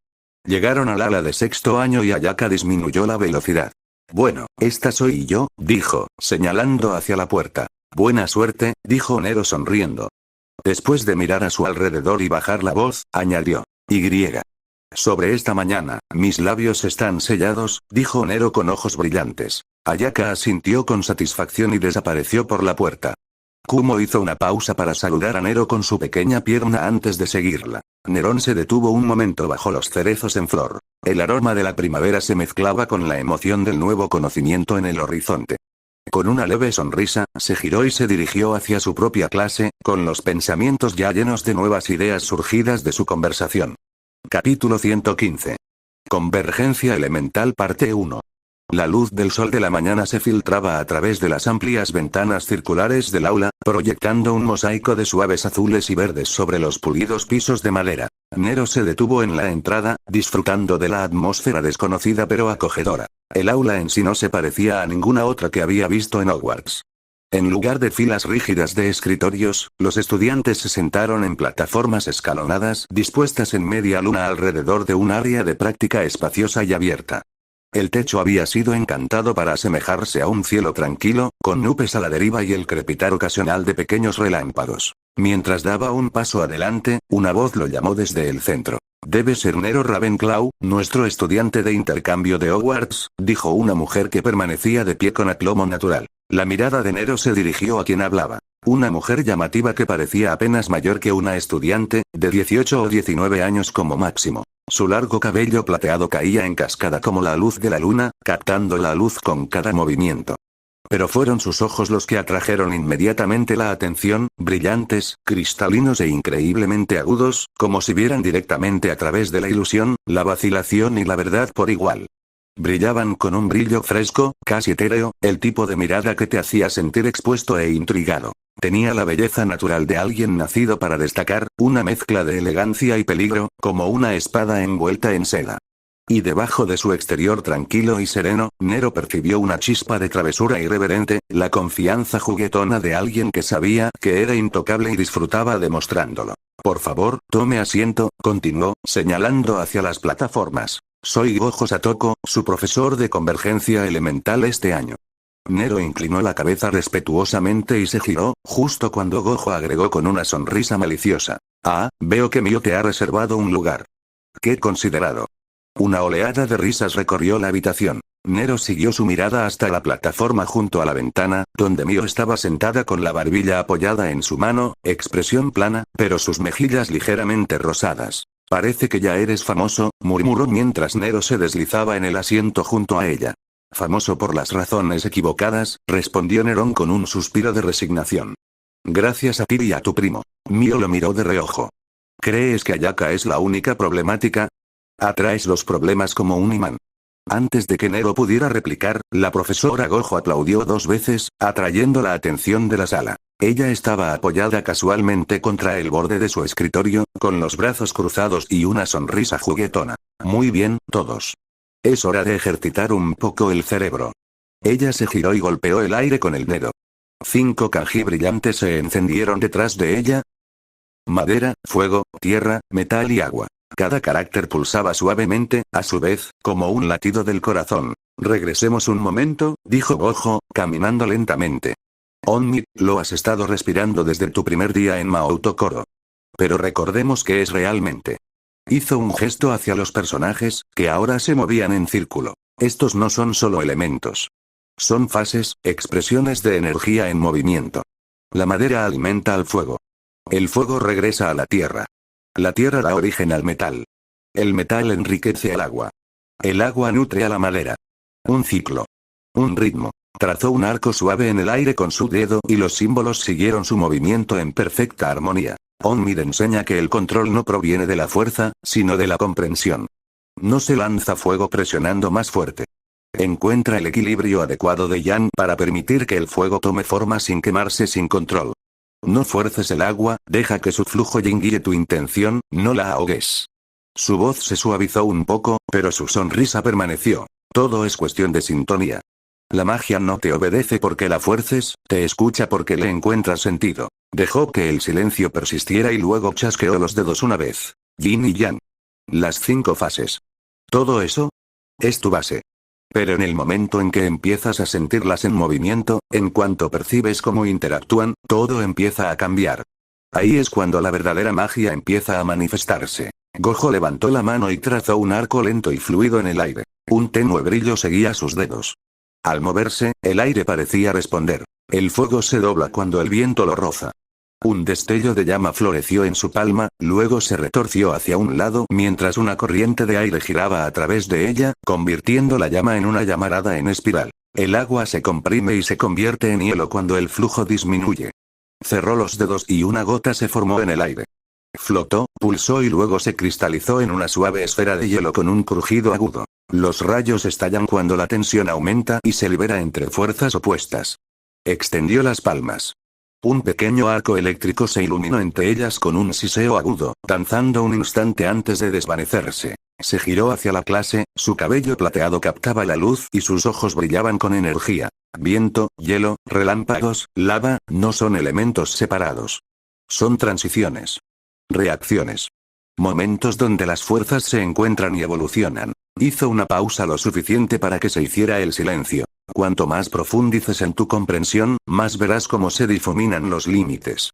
Llegaron al ala de sexto año y Ayaka disminuyó la velocidad. Bueno, esta soy yo, dijo, señalando hacia la puerta. Buena suerte, dijo Nero sonriendo. Después de mirar a su alrededor y bajar la voz, añadió. Y. Sobre esta mañana, mis labios están sellados, dijo Nero con ojos brillantes. Ayaka asintió con satisfacción y desapareció por la puerta. Kumo hizo una pausa para saludar a Nero con su pequeña pierna antes de seguirla. Nerón se detuvo un momento bajo los cerezos en flor. El aroma de la primavera se mezclaba con la emoción del nuevo conocimiento en el horizonte. Con una leve sonrisa, se giró y se dirigió hacia su propia clase, con los pensamientos ya llenos de nuevas ideas surgidas de su conversación. Capítulo 115. Convergencia elemental parte 1. La luz del sol de la mañana se filtraba a través de las amplias ventanas circulares del aula, proyectando un mosaico de suaves azules y verdes sobre los pulidos pisos de madera. Nero se detuvo en la entrada, disfrutando de la atmósfera desconocida pero acogedora. El aula en sí no se parecía a ninguna otra que había visto en Hogwarts. En lugar de filas rígidas de escritorios, los estudiantes se sentaron en plataformas escalonadas dispuestas en media luna alrededor de un área de práctica espaciosa y abierta. El techo había sido encantado para asemejarse a un cielo tranquilo, con nubes a la deriva y el crepitar ocasional de pequeños relámpagos. Mientras daba un paso adelante, una voz lo llamó desde el centro. «Debe ser Nero Ravenclaw, nuestro estudiante de intercambio de Hogwarts», dijo una mujer que permanecía de pie con aplomo natural. La mirada de Nero se dirigió a quien hablaba. Una mujer llamativa que parecía apenas mayor que una estudiante, de 18 o 19 años como máximo. Su largo cabello plateado caía en cascada como la luz de la luna, captando la luz con cada movimiento. Pero fueron sus ojos los que atrajeron inmediatamente la atención, brillantes, cristalinos e increíblemente agudos, como si vieran directamente a través de la ilusión, la vacilación y la verdad por igual. Brillaban con un brillo fresco, casi etéreo, el tipo de mirada que te hacía sentir expuesto e intrigado. Tenía la belleza natural de alguien nacido para destacar, una mezcla de elegancia y peligro, como una espada envuelta en seda. Y debajo de su exterior tranquilo y sereno, Nero percibió una chispa de travesura irreverente, la confianza juguetona de alguien que sabía que era intocable y disfrutaba demostrándolo. «Por favor, tome asiento», continuó, señalando hacia las plataformas. «Soy Gojo Satoko, su profesor de convergencia elemental este año». Nero inclinó la cabeza respetuosamente y se giró, justo cuando Gojo agregó con una sonrisa maliciosa. «Ah, veo que Mio te ha reservado un lugar. ¡Qué considerado!». Una oleada de risas recorrió la habitación. Nero siguió su mirada hasta la plataforma junto a la ventana, donde Mio estaba sentada con la barbilla apoyada en su mano, expresión plana, pero sus mejillas ligeramente rosadas. «Parece que ya eres famoso», murmuró mientras Nero se deslizaba en el asiento junto a ella. «Famoso por las razones equivocadas», respondió Nerón con un suspiro de resignación. «Gracias a ti y a tu primo». Mio lo miró de reojo. «¿Crees que Ayaka es la única problemática? Atraes los problemas como un imán». Antes de que Nero pudiera replicar, la profesora Gojo aplaudió 2 veces, atrayendo la atención de la sala. Ella estaba apoyada casualmente contra el borde de su escritorio, con los brazos cruzados y una sonrisa juguetona. «Muy bien, todos. Es hora de ejercitar un poco el cerebro». Ella se giró y golpeó el aire con el dedo. 5 kanji brillantes se encendieron detrás de ella. Madera, fuego, tierra, metal y agua. Cada carácter pulsaba suavemente, a su vez, como un latido del corazón. «Regresemos un momento», dijo Gojo, caminando lentamente. «Onmi, lo has estado respirando desde tu primer día en Maoutokoro. Pero recordemos que es realmente». Hizo un gesto hacia los personajes, que ahora se movían en círculo. «Estos no son solo elementos. Son fases, expresiones de energía en movimiento. La madera alimenta al fuego. El fuego regresa a la tierra. La tierra da origen al metal. El metal enriquece al agua. El agua nutre a la madera. Un ciclo. Un ritmo». Trazó un arco suave en el aire con su dedo y los símbolos siguieron su movimiento en perfecta armonía. Onmid enseña que el control no proviene de la fuerza, sino de la comprensión. No se lanza fuego presionando más fuerte. Encuentra el equilibrio adecuado de Yan para permitir que el fuego tome forma sin quemarse sin control. No fuerces el agua, deja que su flujo guíe tu intención, no la ahogues. Su voz se suavizó un poco, pero su sonrisa permaneció. Todo es cuestión de sintonía. La magia no te obedece porque la fuerces, te escucha porque le encuentras sentido. Dejó que el silencio persistiera y luego chasqueó los dedos una vez. Yin y Yang. Las 5 fases. Todo eso es tu base. Pero en el momento en que empiezas a sentirlas en movimiento, en cuanto percibes cómo interactúan, todo empieza a cambiar. Ahí es cuando la verdadera magia empieza a manifestarse. Gojo levantó la mano y trazó un arco lento y fluido en el aire. Un tenue brillo seguía sus dedos. Al moverse, el aire parecía responder. El fuego se dobla cuando el viento lo roza. Un destello de llama floreció en su palma, luego se retorció hacia un lado mientras una corriente de aire giraba a través de ella, convirtiendo la llama en una llamarada en espiral. El agua se comprime y se convierte en hielo cuando el flujo disminuye. Cerró los dedos y una gota se formó en el aire. Flotó, pulsó y luego se cristalizó en una suave esfera de hielo con un crujido agudo. Los rayos estallan cuando la tensión aumenta y se libera entre fuerzas opuestas. Extendió las palmas. Un pequeño arco eléctrico se iluminó entre ellas con un siseo agudo, danzando un instante antes de desvanecerse. Se giró hacia la clase, su cabello plateado captaba la luz y sus ojos brillaban con energía. Viento, hielo, relámpagos, lava, no son elementos separados. Son transiciones. Reacciones. Momentos donde las fuerzas se encuentran y evolucionan. Hizo una pausa lo suficiente para que se hiciera el silencio. Cuanto más profundices en tu comprensión, más verás cómo se difuminan los límites.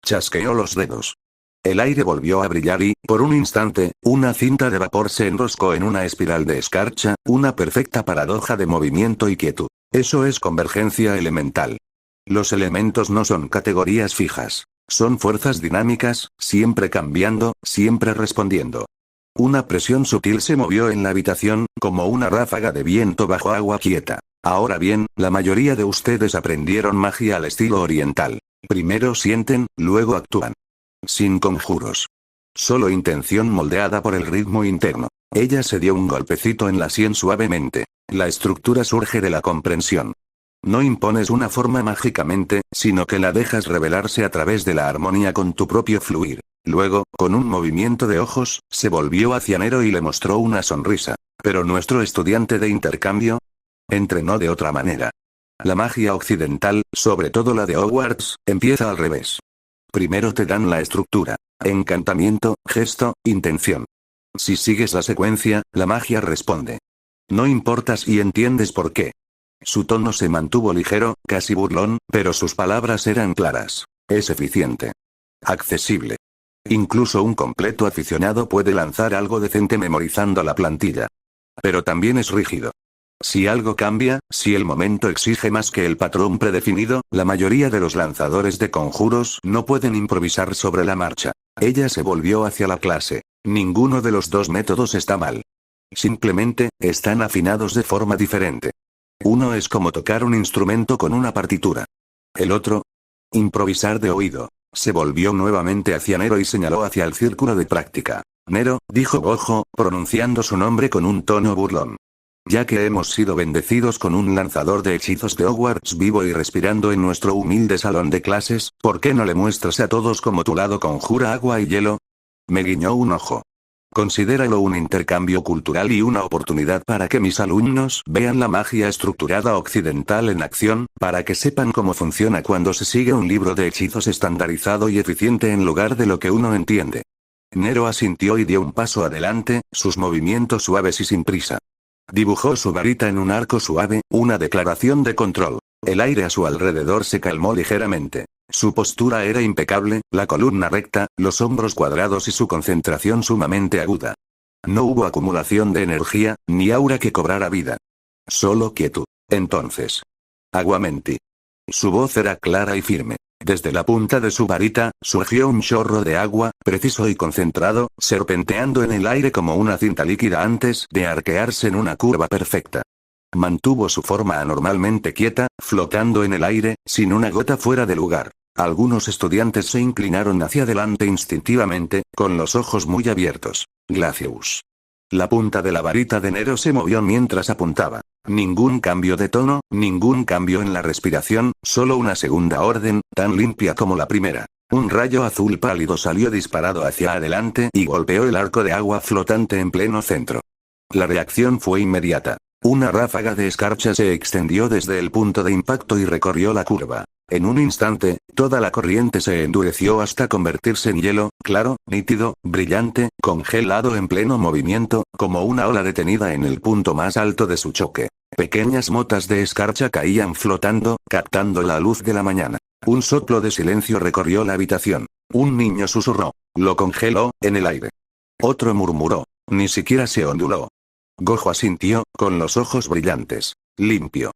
Chasqueó los dedos. El aire volvió a brillar y, por un instante, una cinta de vapor se enroscó en una espiral de escarcha, una perfecta paradoja de movimiento y quietud. Eso es convergencia elemental. Los elementos no son categorías fijas. Son fuerzas dinámicas, siempre cambiando, siempre respondiendo. Una presión sutil se movió en la habitación, como una ráfaga de viento bajo agua quieta. Ahora bien, la mayoría de ustedes aprendieron magia al estilo oriental. Primero sienten, luego actúan. Sin conjuros. Solo intención moldeada por el ritmo interno. Ella se dio un golpecito en la sien suavemente. La estructura surge de la comprensión. No impones una forma mágicamente, sino que la dejas revelarse a través de la armonía con tu propio fluir. Luego, con un movimiento de ojos, se volvió hacia Nero y le mostró una sonrisa. Pero nuestro estudiante de intercambio entrenó de otra manera. La magia occidental, sobre todo la de Hogwarts, empieza al revés. Primero te dan la estructura. Encantamiento, gesto, intención. Si sigues la secuencia, la magia responde. No importa si entiendes por qué. Su tono se mantuvo ligero, casi burlón, pero sus palabras eran claras. Es eficiente. Accesible. Incluso un completo aficionado puede lanzar algo decente memorizando la plantilla. Pero también es rígido. Si algo cambia, si el momento exige más que el patrón predefinido, la mayoría de los lanzadores de conjuros no pueden improvisar sobre la marcha. Ella se volvió hacia la clase. Ninguno de los dos métodos está mal. Simplemente, están afinados de forma diferente. Uno es como tocar un instrumento con una partitura. El otro, improvisar de oído. Se volvió nuevamente hacia Nero y señaló hacia el círculo de práctica. Nero, dijo Gojo, pronunciando su nombre con un tono burlón. Ya que hemos sido bendecidos con un lanzador de hechizos de Hogwarts vivo y respirando en nuestro humilde salón de clases, ¿por qué no le muestras a todos cómo tu lado conjura agua y hielo? Me guiñó un ojo. Considéralo un intercambio cultural y una oportunidad para que mis alumnos vean la magia estructurada occidental en acción, para que sepan cómo funciona cuando se sigue un libro de hechizos estandarizado y eficiente en lugar de lo que uno entiende. Nero asintió y dio un paso adelante, sus movimientos suaves y sin prisa. Dibujó su varita en un arco suave, una declaración de control. El aire a su alrededor se calmó ligeramente. Su postura era impecable, la columna recta, los hombros cuadrados y su concentración sumamente aguda. No hubo acumulación de energía, ni aura que cobrara vida. Solo quietud. Entonces. Aguamenti. Su voz era clara y firme. Desde la punta de su varita, surgió un chorro de agua, preciso y concentrado, serpenteando en el aire como una cinta líquida antes de arquearse en una curva perfecta. Mantuvo su forma anormalmente quieta, flotando en el aire, sin una gota fuera de lugar. Algunos estudiantes se inclinaron hacia adelante instintivamente, con los ojos muy abiertos. Glacius. La punta de la varita de Nero se movió mientras apuntaba. Ningún cambio de tono, ningún cambio en la respiración, solo una segunda orden, tan limpia como la primera. Un rayo azul pálido salió disparado hacia adelante y golpeó el arco de agua flotante en pleno centro. La reacción fue inmediata. Una ráfaga de escarcha se extendió desde el punto de impacto y recorrió la curva. En un instante, toda la corriente se endureció hasta convertirse en hielo, claro, nítido, brillante, congelado en pleno movimiento, como una ola detenida en el punto más alto de su choque. Pequeñas motas de escarcha caían flotando, captando la luz de la mañana. Un soplo de silencio recorrió la habitación. Un niño susurró. Lo congeló, en el aire. Otro murmuró. Ni siquiera se onduló. Gojo asintió, con los ojos brillantes. Limpio.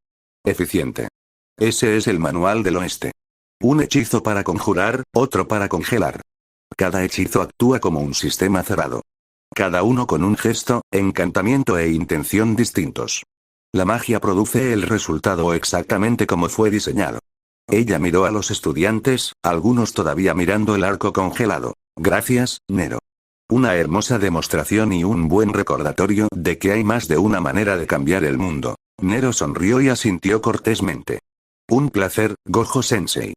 Eficiente. Ese es el manual del oeste. Un hechizo para conjurar, otro para congelar. Cada hechizo actúa como un sistema cerrado. Cada uno con un gesto, encantamiento e intención distintos. La magia produce el resultado exactamente como fue diseñado. Ella miró a los estudiantes, algunos todavía mirando el arco congelado. Gracias, Nero. Una hermosa demostración y un buen recordatorio de que hay más de una manera de cambiar el mundo. Nero sonrió y asintió cortésmente. Un placer, Gojo Sensei.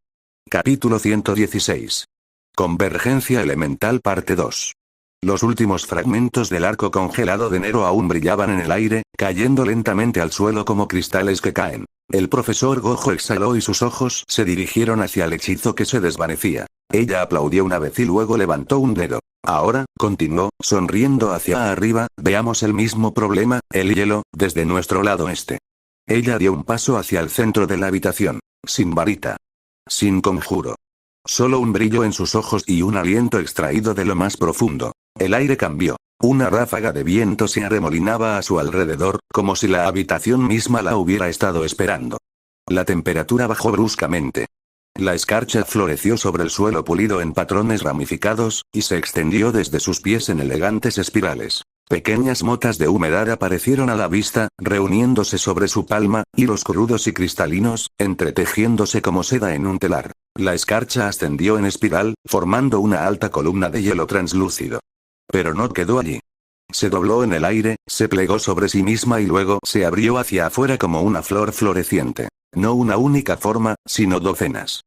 Capítulo 116. Convergencia elemental parte 2. Los últimos fragmentos del arco congelado de Nero aún brillaban en el aire, cayendo lentamente al suelo como cristales que caen. El profesor Gojo exhaló y sus ojos se dirigieron hacia el hechizo que se desvanecía. Ella aplaudió una vez y luego levantó un dedo. Ahora, continuó, sonriendo hacia arriba, veamos el mismo problema, el hielo, desde nuestro lado este. Ella dio un paso hacia el centro de la habitación. Sin varita. Sin conjuro. Solo un brillo en sus ojos y un aliento extraído de lo más profundo. El aire cambió. Una ráfaga de viento se arremolinaba a su alrededor, como si la habitación misma la hubiera estado esperando. La temperatura bajó bruscamente. La escarcha floreció sobre el suelo pulido en patrones ramificados, y se extendió desde sus pies en elegantes espirales. Pequeñas motas de humedad aparecieron a la vista, reuniéndose sobre su palma, hilos crudos y cristalinos, entretejiéndose como seda en un telar. La escarcha ascendió en espiral, formando una alta columna de hielo translúcido. Pero no quedó allí. Se dobló en el aire, se plegó sobre sí misma y luego se abrió hacia afuera como una flor floreciente. No una única forma, sino docenas.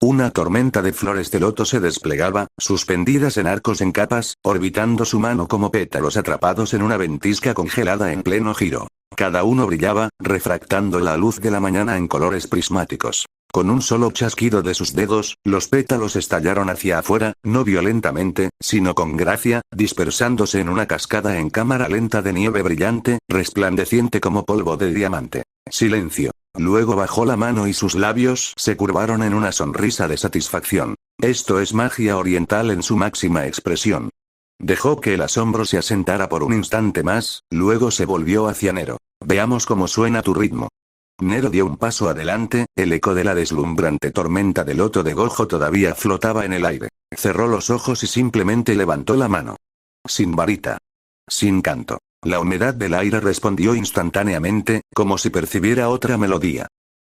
Una tormenta de flores de loto se desplegaba, suspendidas en arcos en capas, orbitando su mano como pétalos atrapados en una ventisca congelada en pleno giro. Cada uno brillaba, refractando la luz de la mañana en colores prismáticos. Con un solo chasquido de sus dedos, los pétalos estallaron hacia afuera, no violentamente, sino con gracia, dispersándose en una cascada en cámara lenta de nieve brillante, resplandeciente como polvo de diamante. Silencio. Luego bajó la mano y sus labios se curvaron en una sonrisa de satisfacción. Esto es magia oriental en su máxima expresión. Dejó que el asombro se asentara por un instante más, luego se volvió hacia Nero. Veamos cómo suena tu ritmo. Nero dio un paso adelante, el eco de la deslumbrante tormenta de loto de Gojo todavía flotaba en el aire. Cerró los ojos y simplemente levantó la mano. Sin varita. Sin canto. La humedad del aire respondió instantáneamente, como si percibiera otra melodía.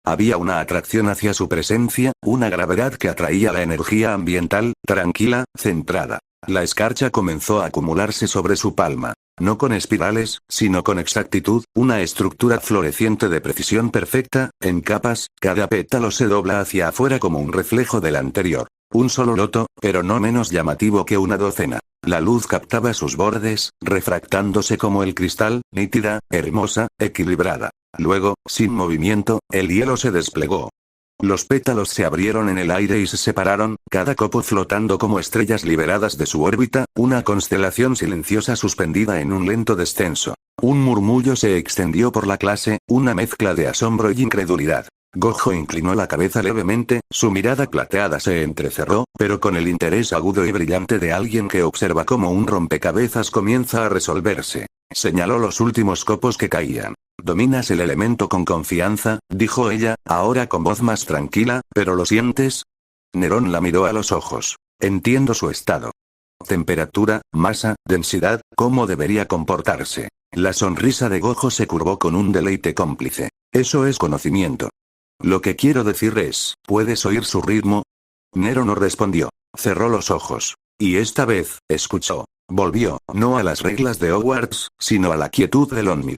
Había una atracción hacia su presencia, una gravedad que atraía la energía ambiental, tranquila, centrada. La escarcha comenzó a acumularse sobre su palma. No con espirales, sino con exactitud, una estructura floreciente de precisión perfecta, en capas, cada pétalo se dobla hacia afuera como un reflejo del anterior. Un solo loto, pero no menos llamativo que una docena. La luz captaba sus bordes, refractándose como el cristal, nítida, hermosa, equilibrada. Luego, sin movimiento, el hielo se desplegó. Los pétalos se abrieron en el aire y se separaron, cada copo flotando como estrellas liberadas de su órbita, una constelación silenciosa suspendida en un lento descenso. Un murmullo se extendió por la clase, una mezcla de asombro y incredulidad. Gojo inclinó la cabeza levemente, su mirada plateada se entrecerró, pero con el interés agudo y brillante de alguien que observa cómo un rompecabezas comienza a resolverse. Señaló los últimos copos que caían. «Dominas el elemento con confianza», dijo ella, ahora con voz más tranquila, «¿pero lo sientes?» Nerón la miró a los ojos. «Entiendo su estado. Temperatura, masa, densidad, cómo debería comportarse». La sonrisa de Gojo se curvó con un deleite cómplice. «Eso es conocimiento. Lo que quiero decir es, ¿puedes oír su ritmo?» Nero no respondió. Cerró los ojos. Y esta vez, escuchó. Volvió, no a las reglas de Hogwarts, sino a la quietud del Onmid.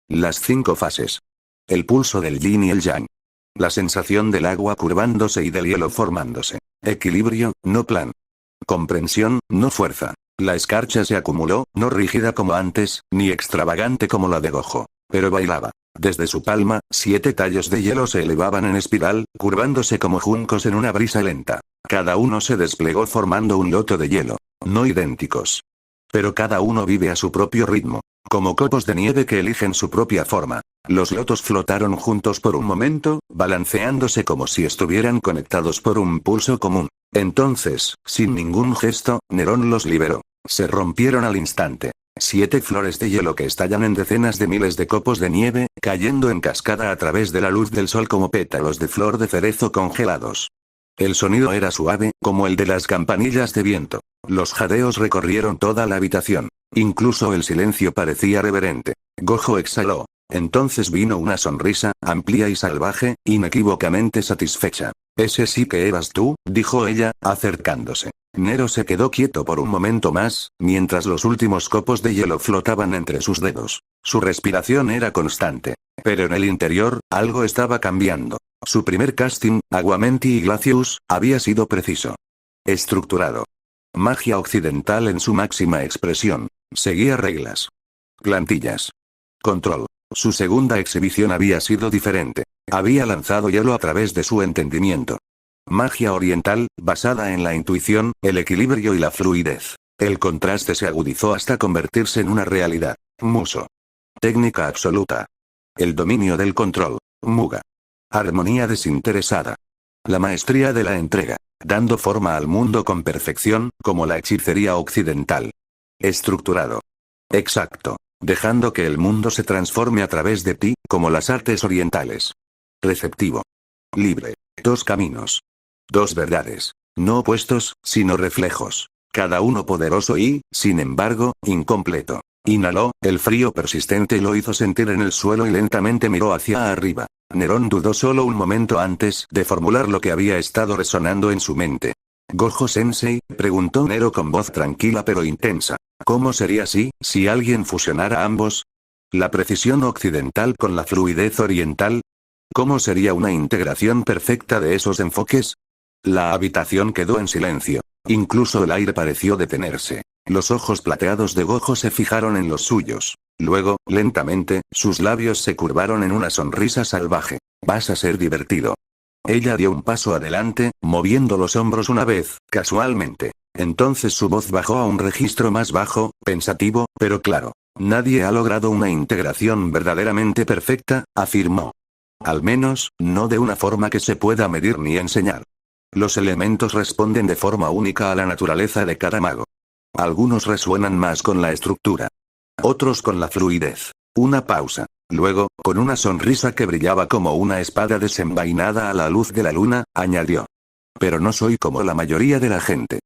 Las 5 fases. El pulso del yin y el yang. La sensación del agua curvándose y del hielo formándose. Equilibrio, no plan. Comprensión, no fuerza. La escarcha se acumuló, no rígida como antes, ni extravagante como la de Gojo. Pero bailaba. Desde su palma, 7 tallos de hielo se elevaban en espiral, curvándose como juncos en una brisa lenta. Cada uno se desplegó formando un loto de hielo. No idénticos. Pero cada uno vive a su propio ritmo. Como copos de nieve que eligen su propia forma. Los lotos flotaron juntos por un momento, balanceándose como si estuvieran conectados por un pulso común. Entonces, sin ningún gesto, Nerón los liberó. Se rompieron al instante. 7 flores de hielo que estallan en decenas de miles de copos de nieve, cayendo en cascada a través de la luz del sol como pétalos de flor de cerezo congelados. El sonido era suave, como el de las campanillas de viento. Los jadeos recorrieron toda la habitación. Incluso el silencio parecía reverente. Gojo exhaló. Entonces vino una sonrisa, amplia y salvaje, inequívocamente satisfecha. «Ese sí que eras tú», dijo ella, acercándose. Nero se quedó quieto por un momento más, mientras los últimos copos de hielo flotaban entre sus dedos. Su respiración era constante. Pero en el interior, algo estaba cambiando. Su primer casting, Aguamenti y Glacius, había sido preciso. Estructurado. Magia occidental en su máxima expresión. Seguía reglas. Plantillas. Control. Su segunda exhibición había sido diferente. Había lanzado hielo a través de su entendimiento. Magia oriental, basada en la intuición, el equilibrio y la fluidez. El contraste se agudizó hasta convertirse en una realidad. Muso. Técnica absoluta. El dominio del control. Muga. Armonía desinteresada. La maestría de la entrega. Dando forma al mundo con perfección, como la hechicería occidental. Estructurado. Exacto. Dejando que el mundo se transforme a través de ti, como las artes orientales. Receptivo. Libre. Dos caminos. Dos verdades. No opuestos, sino reflejos. Cada uno poderoso y, sin embargo, incompleto. Inhaló, el frío persistente lo hizo sentir en el suelo y lentamente miró hacia arriba. Nerón dudó solo un momento antes de formular lo que había estado resonando en su mente. «Gojo-sensei», preguntó Nero con voz tranquila pero intensa. «¿Cómo sería si alguien fusionara ambos? ¿La precisión occidental con la fluidez oriental? ¿Cómo sería una integración perfecta de esos enfoques?» La habitación quedó en silencio. Incluso el aire pareció detenerse. Los ojos plateados de Gojo se fijaron en los suyos. Luego, lentamente, sus labios se curvaron en una sonrisa salvaje. «Vas a ser divertido». Ella dio un paso adelante, moviendo los hombros una vez, casualmente. Entonces su voz bajó a un registro más bajo, pensativo, pero claro. «Nadie ha logrado una integración verdaderamente perfecta», afirmó. «Al menos, no de una forma que se pueda medir ni enseñar. Los elementos responden de forma única a la naturaleza de cada mago. Algunos resuenan más con la estructura. Otros con la fluidez». Una pausa. Luego, con una sonrisa que brillaba como una espada desenvainada a la luz de la luna, añadió. «Pero no soy como la mayoría de la gente».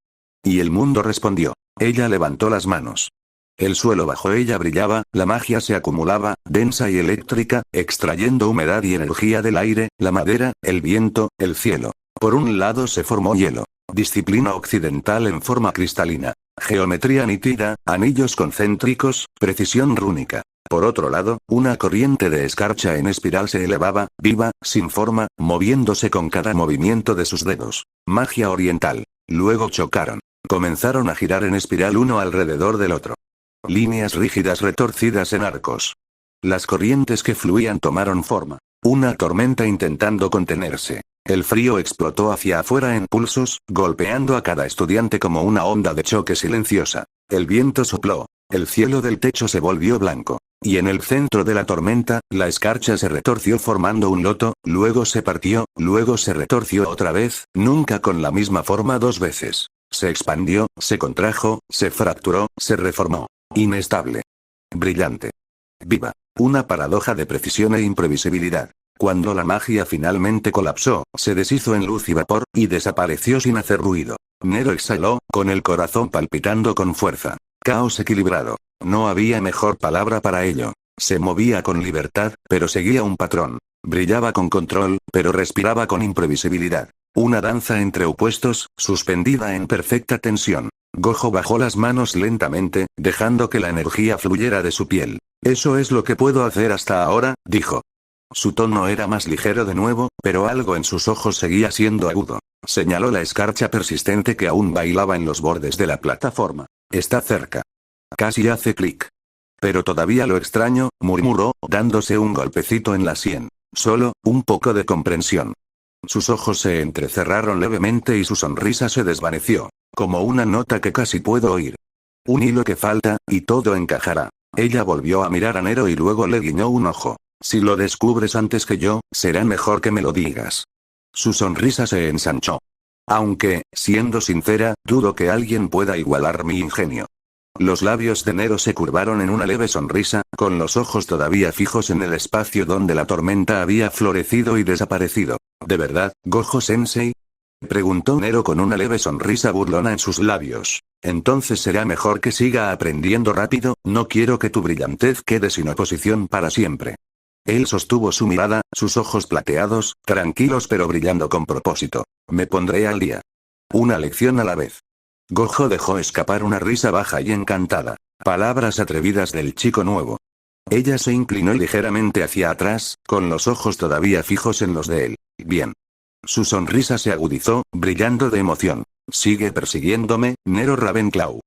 Y el mundo respondió. Ella levantó las manos. El suelo bajo ella brillaba, la magia se acumulaba, densa y eléctrica, extrayendo humedad y energía del aire, la madera, el viento, el cielo. Por un lado se formó hielo. Disciplina occidental en forma cristalina. Geometría nítida, anillos concéntricos, precisión rúnica. Por otro lado, una corriente de escarcha en espiral se elevaba, viva, sin forma, moviéndose con cada movimiento de sus dedos. Magia oriental. Luego chocaron. Comenzaron a girar en espiral uno alrededor del otro. Líneas rígidas retorcidas en arcos. Las corrientes que fluían tomaron forma. Una tormenta intentando contenerse. El frío explotó hacia afuera en pulsos, golpeando a cada estudiante como una onda de choque silenciosa. El viento sopló. El cielo del techo se volvió blanco. Y en el centro de la tormenta, la escarcha se retorció formando un loto, luego se partió, luego se retorció otra vez, nunca con la misma forma dos veces. Se expandió, se contrajo, se fracturó, se reformó. Inestable. Brillante. Viva. Una paradoja de precisión e imprevisibilidad. Cuando la magia finalmente colapsó, se deshizo en luz y vapor, y desapareció sin hacer ruido. Nero exhaló, con el corazón palpitando con fuerza. Caos equilibrado. No había mejor palabra para ello. Se movía con libertad, pero seguía un patrón. Brillaba con control, pero respiraba con imprevisibilidad. Una danza entre opuestos, suspendida en perfecta tensión. Gojo bajó las manos lentamente, dejando que la energía fluyera de su piel. «Eso es lo que puedo hacer hasta ahora», dijo. Su tono era más ligero de nuevo, pero algo en sus ojos seguía siendo agudo. Señaló la escarcha persistente que aún bailaba en los bordes de la plataforma. «Está cerca. Casi hace clic. Pero todavía lo extraño», murmuró, dándose un golpecito en la sien. «Solo, un poco de comprensión». Sus ojos se entrecerraron levemente y su sonrisa se desvaneció. Como una nota que casi puedo oír. Un hilo que falta, y todo encajará. Ella volvió a mirar a Nero y luego le guiñó un ojo. «Si lo descubres antes que yo, será mejor que me lo digas». Su sonrisa se ensanchó. «Aunque, siendo sincera, dudo que alguien pueda igualar mi ingenio». Los labios de Nero se curvaron en una leve sonrisa, con los ojos todavía fijos en el espacio donde la tormenta había florecido y desaparecido. «¿De verdad, Gojo-sensei?», preguntó Nero con una leve sonrisa burlona en sus labios. «Entonces será mejor que siga aprendiendo rápido, no quiero que tu brillantez quede sin oposición para siempre». Él sostuvo su mirada, sus ojos plateados, tranquilos pero brillando con propósito. «Me pondré al día. Una lección a la vez». Gojo dejó escapar una risa baja y encantada. Palabras atrevidas del chico nuevo. Ella se inclinó ligeramente hacia atrás, con los ojos todavía fijos en los de él. Bien. Su sonrisa se agudizó, brillando de emoción. Sigue persiguiéndome, Nero Ravenclaw.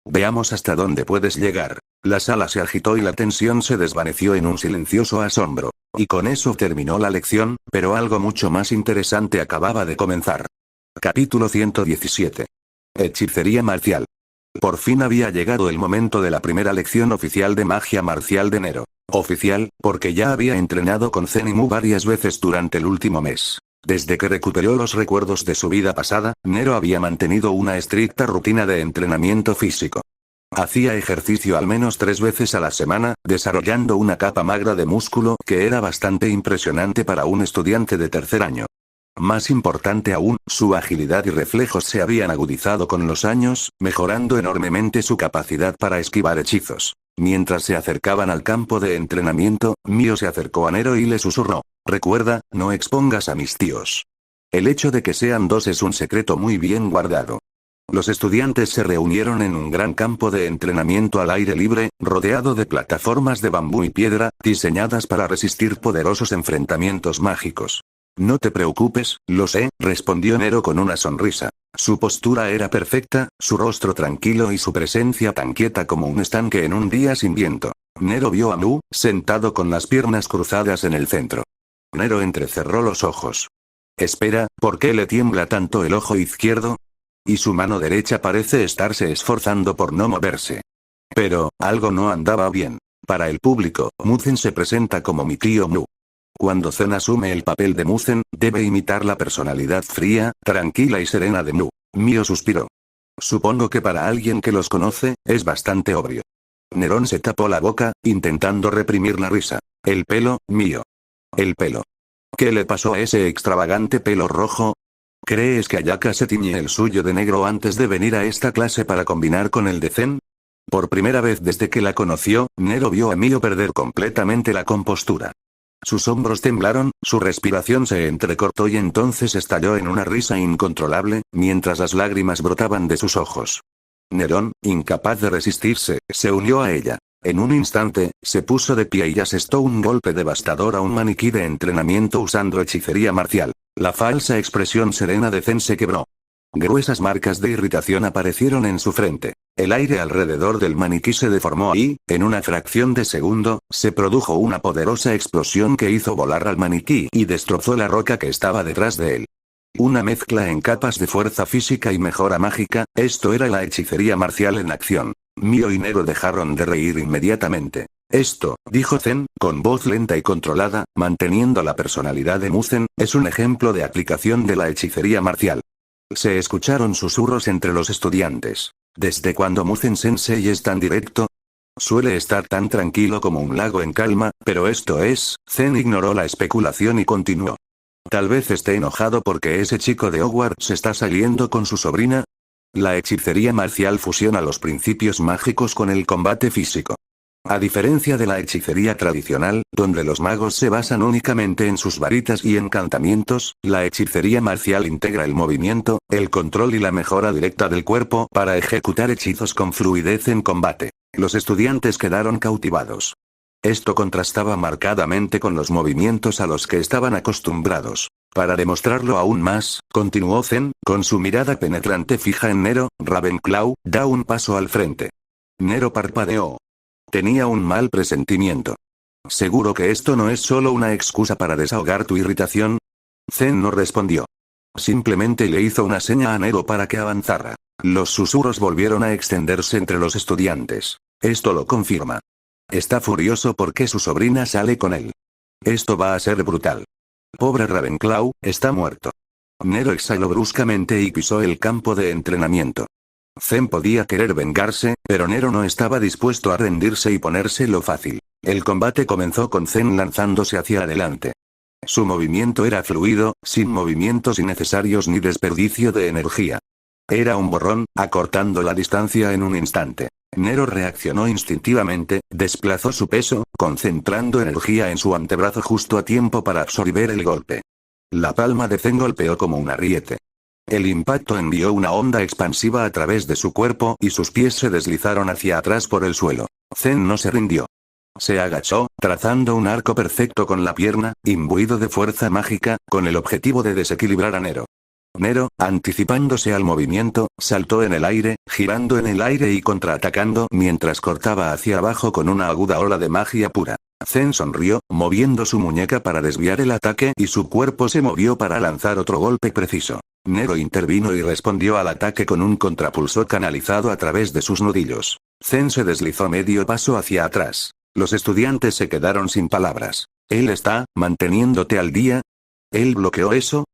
Veamos hasta dónde puedes llegar. La sala se agitó y la tensión se desvaneció en un silencioso asombro. Y con eso terminó la lección, pero algo mucho más interesante acababa de comenzar. Capítulo 117. Hechicería marcial. Por fin había llegado el momento de la primera lección oficial de magia marcial de Nero. Oficial, porque ya había entrenado con Zen y Mu varias veces durante el último mes. Desde que recuperó los recuerdos de su vida pasada, Nero había mantenido una estricta rutina de entrenamiento físico. Hacía ejercicio al menos 3 veces a la semana, desarrollando una capa magra de músculo que era bastante impresionante para un estudiante de tercer año. Más importante aún, su agilidad y reflejos se habían agudizado con los años, mejorando enormemente su capacidad para esquivar hechizos. Mientras se acercaban al campo de entrenamiento, Mio se acercó a Nero y le susurró: «Recuerda, no expongas a mis tíos. El hecho de que sean 2 es un secreto muy bien guardado». Los estudiantes se reunieron en un gran campo de entrenamiento al aire libre, rodeado de plataformas de bambú y piedra, diseñadas para resistir poderosos enfrentamientos mágicos. «No te preocupes, lo sé», respondió Nero con una sonrisa. Su postura era perfecta, su rostro tranquilo y su presencia tan quieta como un estanque en un día sin viento. Nero vio a Mu, sentado con las piernas cruzadas en el centro. Nero entrecerró los ojos. Espera, ¿por qué le tiembla tanto el ojo izquierdo? Y su mano derecha parece estarse esforzando por no moverse. Pero, algo no andaba bien. Para el público, Muzhen se presenta como mi tío Mu. Cuando Zen asume el papel de Muzhen, debe imitar la personalidad fría, tranquila y serena de Mu. Mio suspiró. Supongo que para alguien que los conoce, es bastante obvio. Nerón se tapó la boca, intentando reprimir la risa. El pelo, Mio. El pelo. ¿Qué le pasó a ese extravagante pelo rojo? ¿Crees que Ayaka se tiñe el suyo de negro antes de venir a esta clase para combinar con el de Zen? Por primera vez desde que la conoció, Nero vio a Mio perder completamente la compostura. Sus hombros temblaron, su respiración se entrecortó y entonces estalló en una risa incontrolable, mientras las lágrimas brotaban de sus ojos. Nerón, incapaz de resistirse, se unió a ella. En un instante, se puso de pie y asestó un golpe devastador a un maniquí de entrenamiento usando hechicería marcial. La falsa expresión serena de Zen se quebró. Gruesas marcas de irritación aparecieron en su frente. El aire alrededor del maniquí se deformó y, en una fracción de segundo, se produjo una poderosa explosión que hizo volar al maniquí y destrozó la roca que estaba detrás de él. Una mezcla en capas de fuerza física y mejora mágica, esto era la hechicería marcial en acción. Mio y Nero dejaron de reír inmediatamente. Esto, dijo Zen, con voz lenta y controlada, manteniendo la personalidad de Muzhen, es un ejemplo de aplicación de la hechicería marcial. Se escucharon susurros entre los estudiantes. ¿Desde cuándo Muzhen Sensei es tan directo? Suele estar tan tranquilo como un lago en calma, pero esto es... Zen ignoró la especulación y continuó. Tal vez esté enojado porque ese chico de Hogwarts está saliendo con su sobrina. La hechicería marcial fusiona los principios mágicos con el combate físico. A diferencia de la hechicería tradicional, donde los magos se basan únicamente en sus varitas y encantamientos, la hechicería marcial integra el movimiento, el control y la mejora directa del cuerpo para ejecutar hechizos con fluidez en combate. Los estudiantes quedaron cautivados. Esto contrastaba marcadamente con los movimientos a los que estaban acostumbrados. Para demostrarlo aún más, continuó Zen, con su mirada penetrante fija en Nero, Ravenclaw, da un paso al frente. Nero parpadeó. Tenía un mal presentimiento. ¿Seguro que esto no es solo una excusa para desahogar tu irritación? Zen no respondió. Simplemente le hizo una seña a Nero para que avanzara. Los susurros volvieron a extenderse entre los estudiantes. Esto lo confirma. Está furioso porque su sobrina sale con él. Esto va a ser brutal. Pobre Ravenclaw, está muerto. Nero exhaló bruscamente y pisó el campo de entrenamiento. Zen podía querer vengarse, pero Nero no estaba dispuesto a rendirse y ponérselo fácil. El combate comenzó con Zen lanzándose hacia adelante. Su movimiento era fluido, sin movimientos innecesarios ni desperdicio de energía. Era un borrón, acortando la distancia en un instante. Nero reaccionó instintivamente, desplazó su peso, concentrando energía en su antebrazo justo a tiempo para absorber el golpe. La palma de Zen golpeó como un ariete. El impacto envió una onda expansiva a través de su cuerpo y sus pies se deslizaron hacia atrás por el suelo. Zen no se rindió. Se agachó, trazando un arco perfecto con la pierna, imbuido de fuerza mágica, con el objetivo de desequilibrar a Nero. Nero, anticipándose al movimiento, saltó en el aire, girando en el aire y contraatacando mientras cortaba hacia abajo con una aguda ola de magia pura. Zen sonrió, moviendo su muñeca para desviar el ataque y su cuerpo se movió para lanzar otro golpe preciso. Nero intervino y respondió al ataque con un contrapulsor canalizado a través de sus nudillos. Zen se deslizó medio paso hacia atrás. Los estudiantes se quedaron sin palabras. ¿Él está manteniéndote al día? ¿Él bloqueó eso?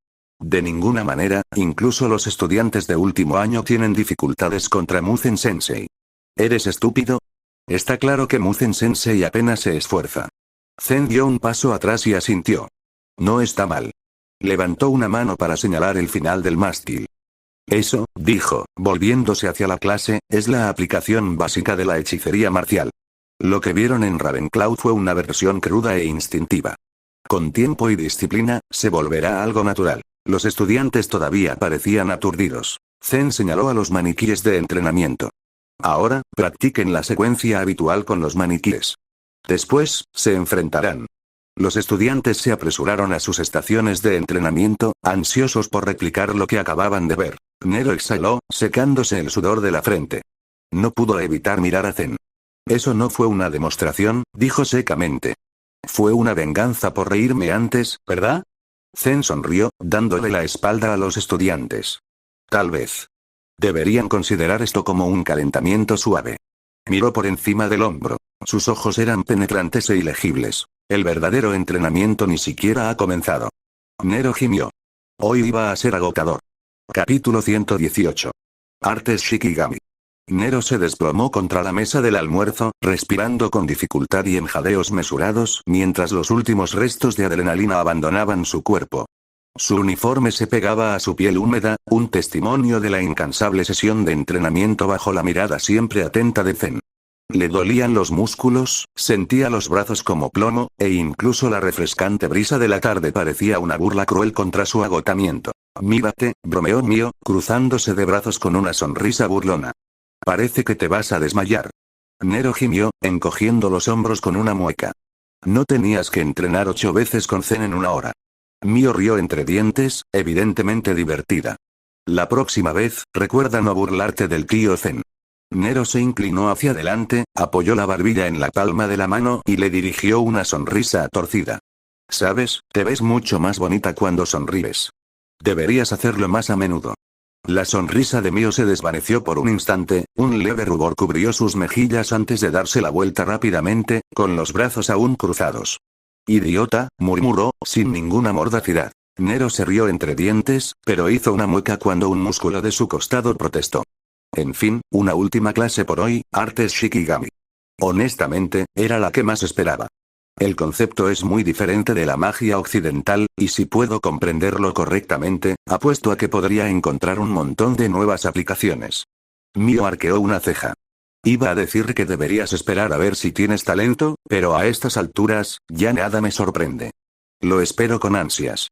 De ninguna manera, incluso los estudiantes de último año tienen dificultades contra Muzan Sensei. ¿Eres estúpido? Está claro que Muzan Sensei apenas se esfuerza. Zen dio un paso atrás y asintió. No está mal. Levantó una mano para señalar el final del mástil. Eso, dijo, volviéndose hacia la clase, es la aplicación básica de la hechicería marcial. Lo que vieron en Ravenclaw fue una versión cruda e instintiva. Con tiempo y disciplina, se volverá algo natural. Los estudiantes todavía parecían aturdidos. Zen señaló a los maniquíes de entrenamiento. Ahora, practiquen la secuencia habitual con los maniquíes. Después, se enfrentarán. Los estudiantes se apresuraron a sus estaciones de entrenamiento, ansiosos por replicar lo que acababan de ver. Nero exhaló, secándose el sudor de la frente. No pudo evitar mirar a Zen. Eso no fue una demostración, dijo secamente. Fue una venganza por reírme antes, ¿verdad? Zen sonrió, dándole la espalda a los estudiantes. Tal vez. Deberían considerar esto como un calentamiento suave. Miró por encima del hombro. Sus ojos eran penetrantes e ilegibles. El verdadero entrenamiento ni siquiera ha comenzado. Nero gimió. Hoy iba a ser agotador. Capítulo 118. Artes Shikigami. Nero se desplomó contra la mesa del almuerzo, respirando con dificultad y en jadeos mesurados, mientras los últimos restos de adrenalina abandonaban su cuerpo. Su uniforme se pegaba a su piel húmeda, un testimonio de la incansable sesión de entrenamiento bajo la mirada siempre atenta de Zen. Le dolían los músculos, sentía los brazos como plomo, e incluso la refrescante brisa de la tarde parecía una burla cruel contra su agotamiento. Mírate, bromeó Mio, cruzándose de brazos con una sonrisa burlona. Parece que te vas a desmayar. Nero gimió, encogiendo los hombros con una mueca. No tenías que entrenar 8 veces con Zen en una hora. Mio rió entre dientes, evidentemente divertida. La próxima vez, recuerda no burlarte del tío Zen. Nero se inclinó hacia adelante, apoyó la barbilla en la palma de la mano y le dirigió una sonrisa torcida. Sabes, te ves mucho más bonita cuando sonríes. Deberías hacerlo más a menudo. La sonrisa de Mio se desvaneció por un instante, un leve rubor cubrió sus mejillas antes de darse la vuelta rápidamente, con los brazos aún cruzados. Idiota, murmuró, sin ninguna mordacidad. Nero se rió entre dientes, pero hizo una mueca cuando un músculo de su costado protestó. En fin, una última clase por hoy, artes Shikigami. Honestamente, era la que más esperaba. El concepto es muy diferente de la magia occidental, y si puedo comprenderlo correctamente, apuesto a que podría encontrar un montón de nuevas aplicaciones. Mio arqueó una ceja. Iba a decir que deberías esperar a ver si tienes talento, pero a estas alturas, ya nada me sorprende. Lo espero con ansias.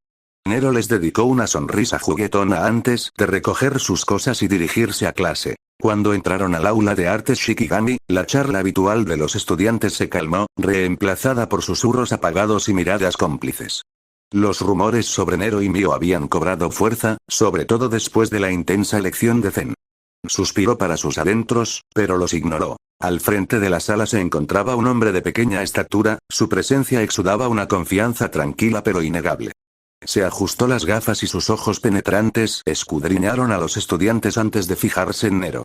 Nero les dedicó una sonrisa juguetona antes de recoger sus cosas y dirigirse a clase. Cuando entraron al aula de artes Shikigami, la charla habitual de los estudiantes se calmó, reemplazada por susurros apagados y miradas cómplices. Los rumores sobre Nero y Mio habían cobrado fuerza, sobre todo después de la intensa lección de Zen. Suspiró para sus adentros, pero los ignoró. Al frente de la sala se encontraba un hombre de pequeña estatura, su presencia exudaba una confianza tranquila pero innegable. Se ajustó las gafas y sus ojos penetrantes escudriñaron a los estudiantes antes de fijarse en Nero.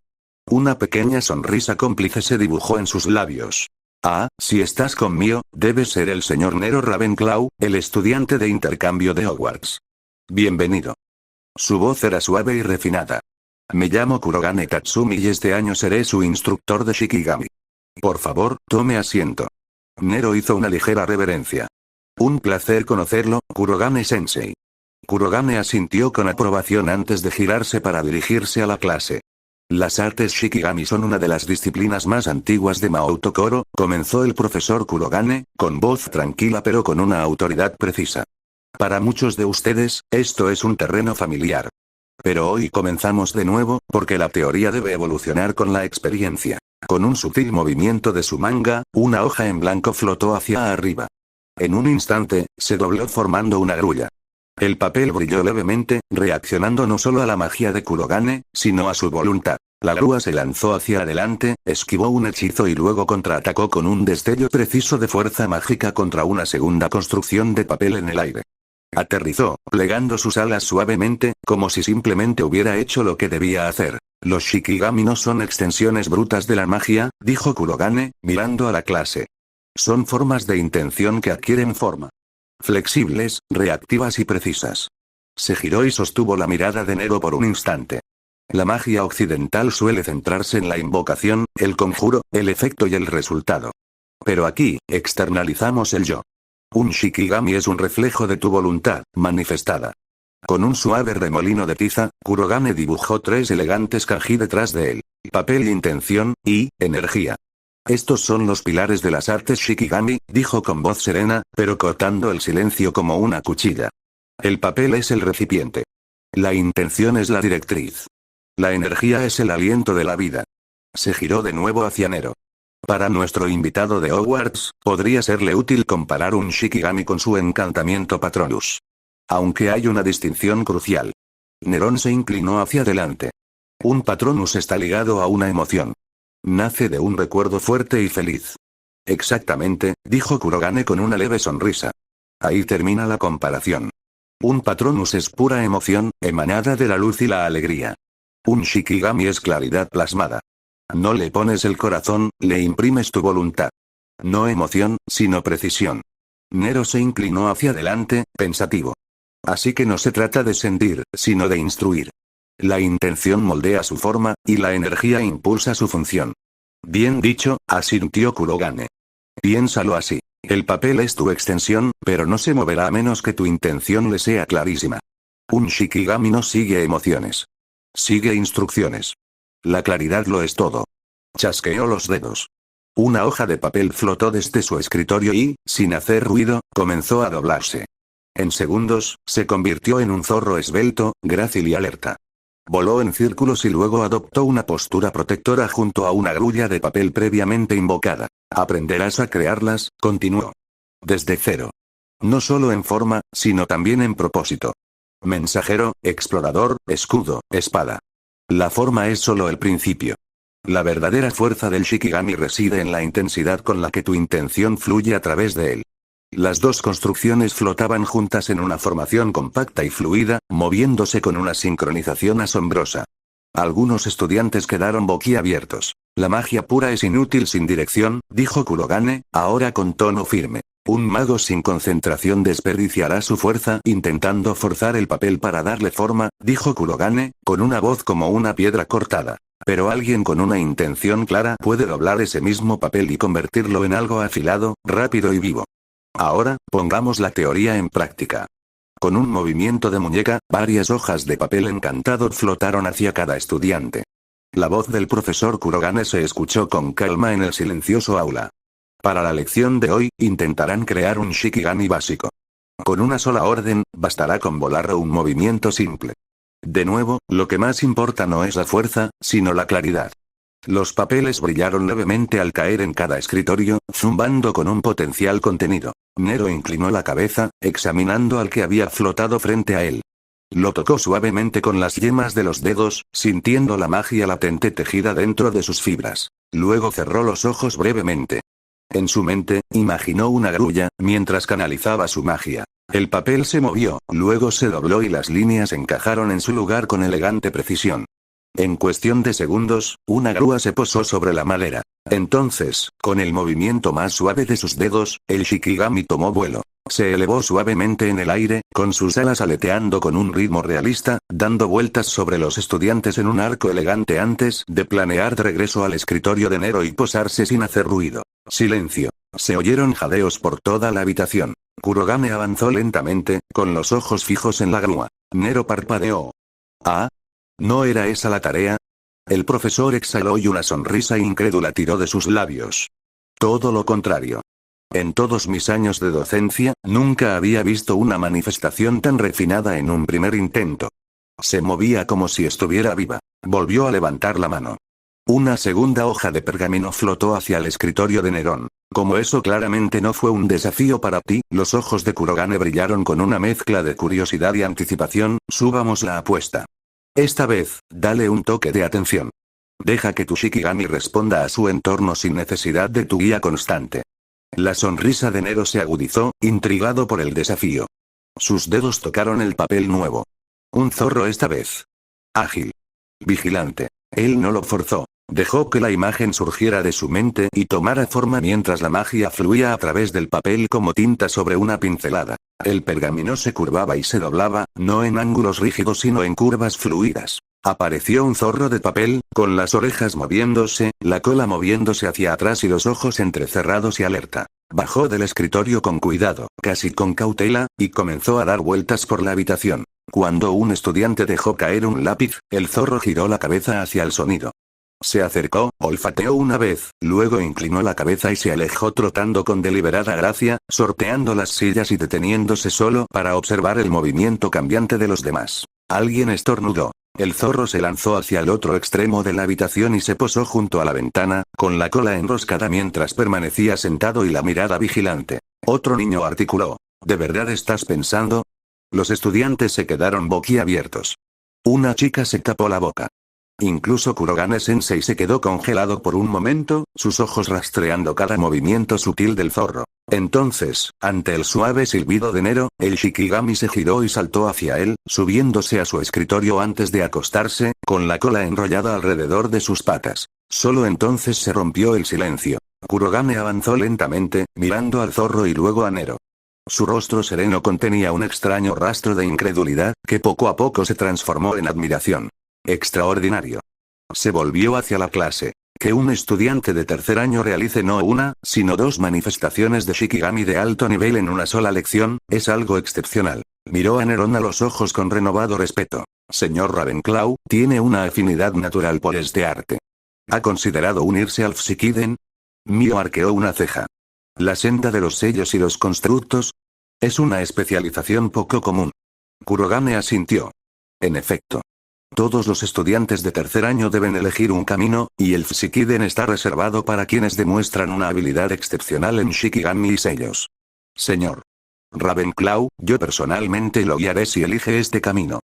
Una pequeña sonrisa cómplice se dibujó en sus labios. Ah, si estás conmigo, debe ser el señor Nero Ravenclaw, el estudiante de intercambio de Hogwarts. Bienvenido. Su voz era suave y refinada. Me llamo Kurogane Tatsumi y este año seré su instructor de Shikigami. Por favor, tome asiento. Nero hizo una ligera reverencia. Un placer conocerlo, Kurogane Sensei. Kurogane asintió con aprobación antes de girarse para dirigirse a la clase. Las artes Shikigami son una de las disciplinas más antiguas de Mahoutokoro, Koro, comenzó el profesor Kurogane, con voz tranquila pero con una autoridad precisa. Para muchos de ustedes, esto es un terreno familiar. Pero hoy comenzamos de nuevo, porque la teoría debe evolucionar con la experiencia. Con un sutil movimiento de su manga, una hoja en blanco flotó hacia arriba. En un instante, se dobló formando una grulla. El papel brilló levemente, reaccionando no solo a la magia de Kurogane, sino a su voluntad. La grúa se lanzó hacia adelante, esquivó un hechizo y luego contraatacó con un destello preciso de fuerza mágica contra una segunda construcción de papel en el aire. Aterrizó, plegando sus alas suavemente, como si simplemente hubiera hecho lo que debía hacer. Los Shikigami no son extensiones brutas de la magia, dijo Kurogane, mirando a la clase. Son formas de intención que adquieren forma. Flexibles, reactivas y precisas. Se giró y sostuvo la mirada de Nero por un instante. La magia occidental suele centrarse en la invocación, el conjuro, el efecto y el resultado. Pero aquí, externalizamos el yo. Un Shikigami es un reflejo de tu voluntad, manifestada. Con un suave remolino de tiza, Kurogane dibujó 3 elegantes kanji detrás de él. Papel, intención, y energía. Estos son los pilares de las artes Shikigami, dijo con voz serena, pero cortando el silencio como una cuchilla. El papel es el recipiente. La intención es la directriz. La energía es el aliento de la vida. Se giró de nuevo hacia Nero. Para nuestro invitado de Hogwarts, podría serle útil comparar un Shikigami con su encantamiento Patronus. Aunque hay una distinción crucial. Nerón se inclinó hacia adelante. Un Patronus está ligado a una emoción. Nace de un recuerdo fuerte y feliz. Exactamente, dijo Kurogane con una leve sonrisa. Ahí termina la comparación. Un Patronus es pura emoción, emanada de la luz y la alegría. Un Shikigami es claridad plasmada. No le pones el corazón, le imprimes tu voluntad. No emoción, sino precisión. Nero se inclinó hacia adelante, pensativo. Así que no se trata de sentir, sino de instruir. La intención moldea su forma, y la energía impulsa su función. Bien dicho, asintió Kurogane. Piénsalo así. El papel es tu extensión, pero no se moverá a menos que tu intención le sea clarísima. Un Shikigami no sigue emociones. Sigue instrucciones. La claridad lo es todo. Chasqueó los dedos. Una hoja de papel flotó desde su escritorio y, sin hacer ruido, comenzó a doblarse. En segundos, se convirtió en un zorro esbelto, grácil y alerta. Voló en círculos y luego adoptó una postura protectora junto a una grulla de papel previamente invocada. Aprenderás a crearlas, continuó. Desde cero. No solo en forma, sino también en propósito. Mensajero, explorador, escudo, espada. La forma es solo el principio. La verdadera fuerza del Shikigami reside en la intensidad con la que tu intención fluye a través de él. Las dos construcciones flotaban juntas en una formación compacta y fluida, moviéndose con una sincronización asombrosa. Algunos estudiantes quedaron boquiabiertos. La magia pura es inútil sin dirección, dijo Kurogane, ahora con tono firme. Un mago sin concentración desperdiciará su fuerza intentando forzar el papel para darle forma, dijo Kurogane, con una voz como una piedra cortada. Pero alguien con una intención clara puede doblar ese mismo papel y convertirlo en algo afilado, rápido y vivo. Ahora, pongamos la teoría en práctica. Con un movimiento de muñeca, varias hojas de papel encantado flotaron hacia cada estudiante. La voz del profesor Kurogane se escuchó con calma en el silencioso aula. Para la lección de hoy, intentarán crear un Shikigami básico. Con una sola orden, bastará con volar un movimiento simple. De nuevo, lo que más importa no es la fuerza, sino la claridad. Los papeles brillaron levemente al caer en cada escritorio, zumbando con un potencial contenido. Nero inclinó la cabeza, examinando al que había flotado frente a él. Lo tocó suavemente con las yemas de los dedos, sintiendo la magia latente tejida dentro de sus fibras. Luego cerró los ojos brevemente. En su mente, imaginó una grulla, mientras canalizaba su magia. El papel se movió, luego se dobló y las líneas encajaron en su lugar con elegante precisión. En cuestión de segundos, una grúa se posó sobre la madera. Entonces, con el movimiento más suave de sus dedos, el Shikigami tomó vuelo. Se elevó suavemente en el aire, con sus alas aleteando con un ritmo realista, dando vueltas sobre los estudiantes en un arco elegante antes de planear de regreso al escritorio de Nero y posarse sin hacer ruido. Silencio. Se oyeron jadeos por toda la habitación. Kurogane avanzó lentamente, con los ojos fijos en la grúa. Nero parpadeó. ¿Ah? ¿No era esa la tarea? El profesor exhaló y una sonrisa incrédula tiró de sus labios. Todo lo contrario. En todos mis años de docencia, nunca había visto una manifestación tan refinada en un primer intento. Se movía como si estuviera viva. Volvió a levantar la mano. Una segunda hoja de pergamino flotó hacia el escritorio de Nerón. Como eso claramente no fue un desafío para ti, los ojos de Kurogane brillaron con una mezcla de curiosidad y anticipación. Subamos la apuesta. Esta vez, dale un toque de atención. Deja que tu Shikigami responda a su entorno sin necesidad de tu guía constante. La sonrisa de Nero se agudizó, intrigado por el desafío. Sus dedos tocaron el papel nuevo. Un zorro esta vez. Ágil. Vigilante. Él no lo forzó. Dejó que la imagen surgiera de su mente y tomara forma mientras la magia fluía a través del papel como tinta sobre una pincelada. El pergamino se curvaba y se doblaba, no en ángulos rígidos sino en curvas fluidas. Apareció un zorro de papel, con las orejas moviéndose, la cola moviéndose hacia atrás y los ojos entrecerrados y alerta. Bajó del escritorio con cuidado, casi con cautela, y comenzó a dar vueltas por la habitación. Cuando un estudiante dejó caer un lápiz, el zorro giró la cabeza hacia el sonido. Se acercó, olfateó una vez, luego inclinó la cabeza y se alejó trotando con deliberada gracia, sorteando las sillas y deteniéndose solo para observar el movimiento cambiante de los demás. Alguien estornudó. El zorro se lanzó hacia el otro extremo de la habitación y se posó junto a la ventana, con la cola enroscada mientras permanecía sentado y la mirada vigilante. Otro niño articuló. ¿De verdad estás pensando? Los estudiantes se quedaron boquiabiertos. Una chica se tapó la boca. Incluso Kurogane-sensei se quedó congelado por un momento, sus ojos rastreando cada movimiento sutil del zorro. Entonces, ante el suave silbido de Nero, el Shikigami se giró y saltó hacia él, subiéndose a su escritorio antes de acostarse, con la cola enrollada alrededor de sus patas. Solo entonces se rompió el silencio. Kurogane avanzó lentamente, mirando al zorro y luego a Nero. Su rostro sereno contenía un extraño rastro de incredulidad, que poco a poco se transformó en admiración. Extraordinario. Se volvió hacia la clase. Que un estudiante de tercer año realice no una, sino dos manifestaciones de Shikigami de alto nivel en una sola lección, es algo excepcional. Miró a Nerón a los ojos con renovado respeto. Señor Ravenclaw, tiene una afinidad natural por este arte. ¿Ha considerado unirse al Psikiden? Mio arqueó una ceja. La senda de los sellos y los constructos. Es una especialización poco común. Kurogane asintió. En efecto. Todos los estudiantes de tercer año deben elegir un camino, y el Psikiden está reservado para quienes demuestran una habilidad excepcional en Shikigami y sellos. Señor Ravenclaw, yo personalmente lo guiaré si elige este camino.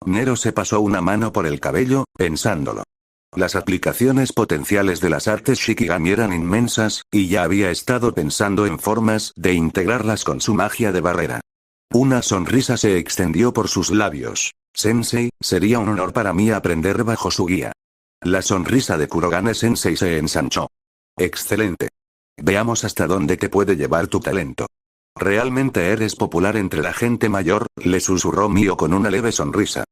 Nero se pasó una mano por el cabello, pensándolo. Las aplicaciones potenciales de las artes Shikigami eran inmensas, y ya había estado pensando en formas de integrarlas con su magia de barrera. Una sonrisa se extendió por sus labios. Sensei, sería un honor para mí aprender bajo su guía. La sonrisa de Kurogane-sensei se ensanchó. Excelente. Veamos hasta dónde te puede llevar tu talento. Realmente eres popular entre la gente mayor, le susurró Mio con una leve sonrisa.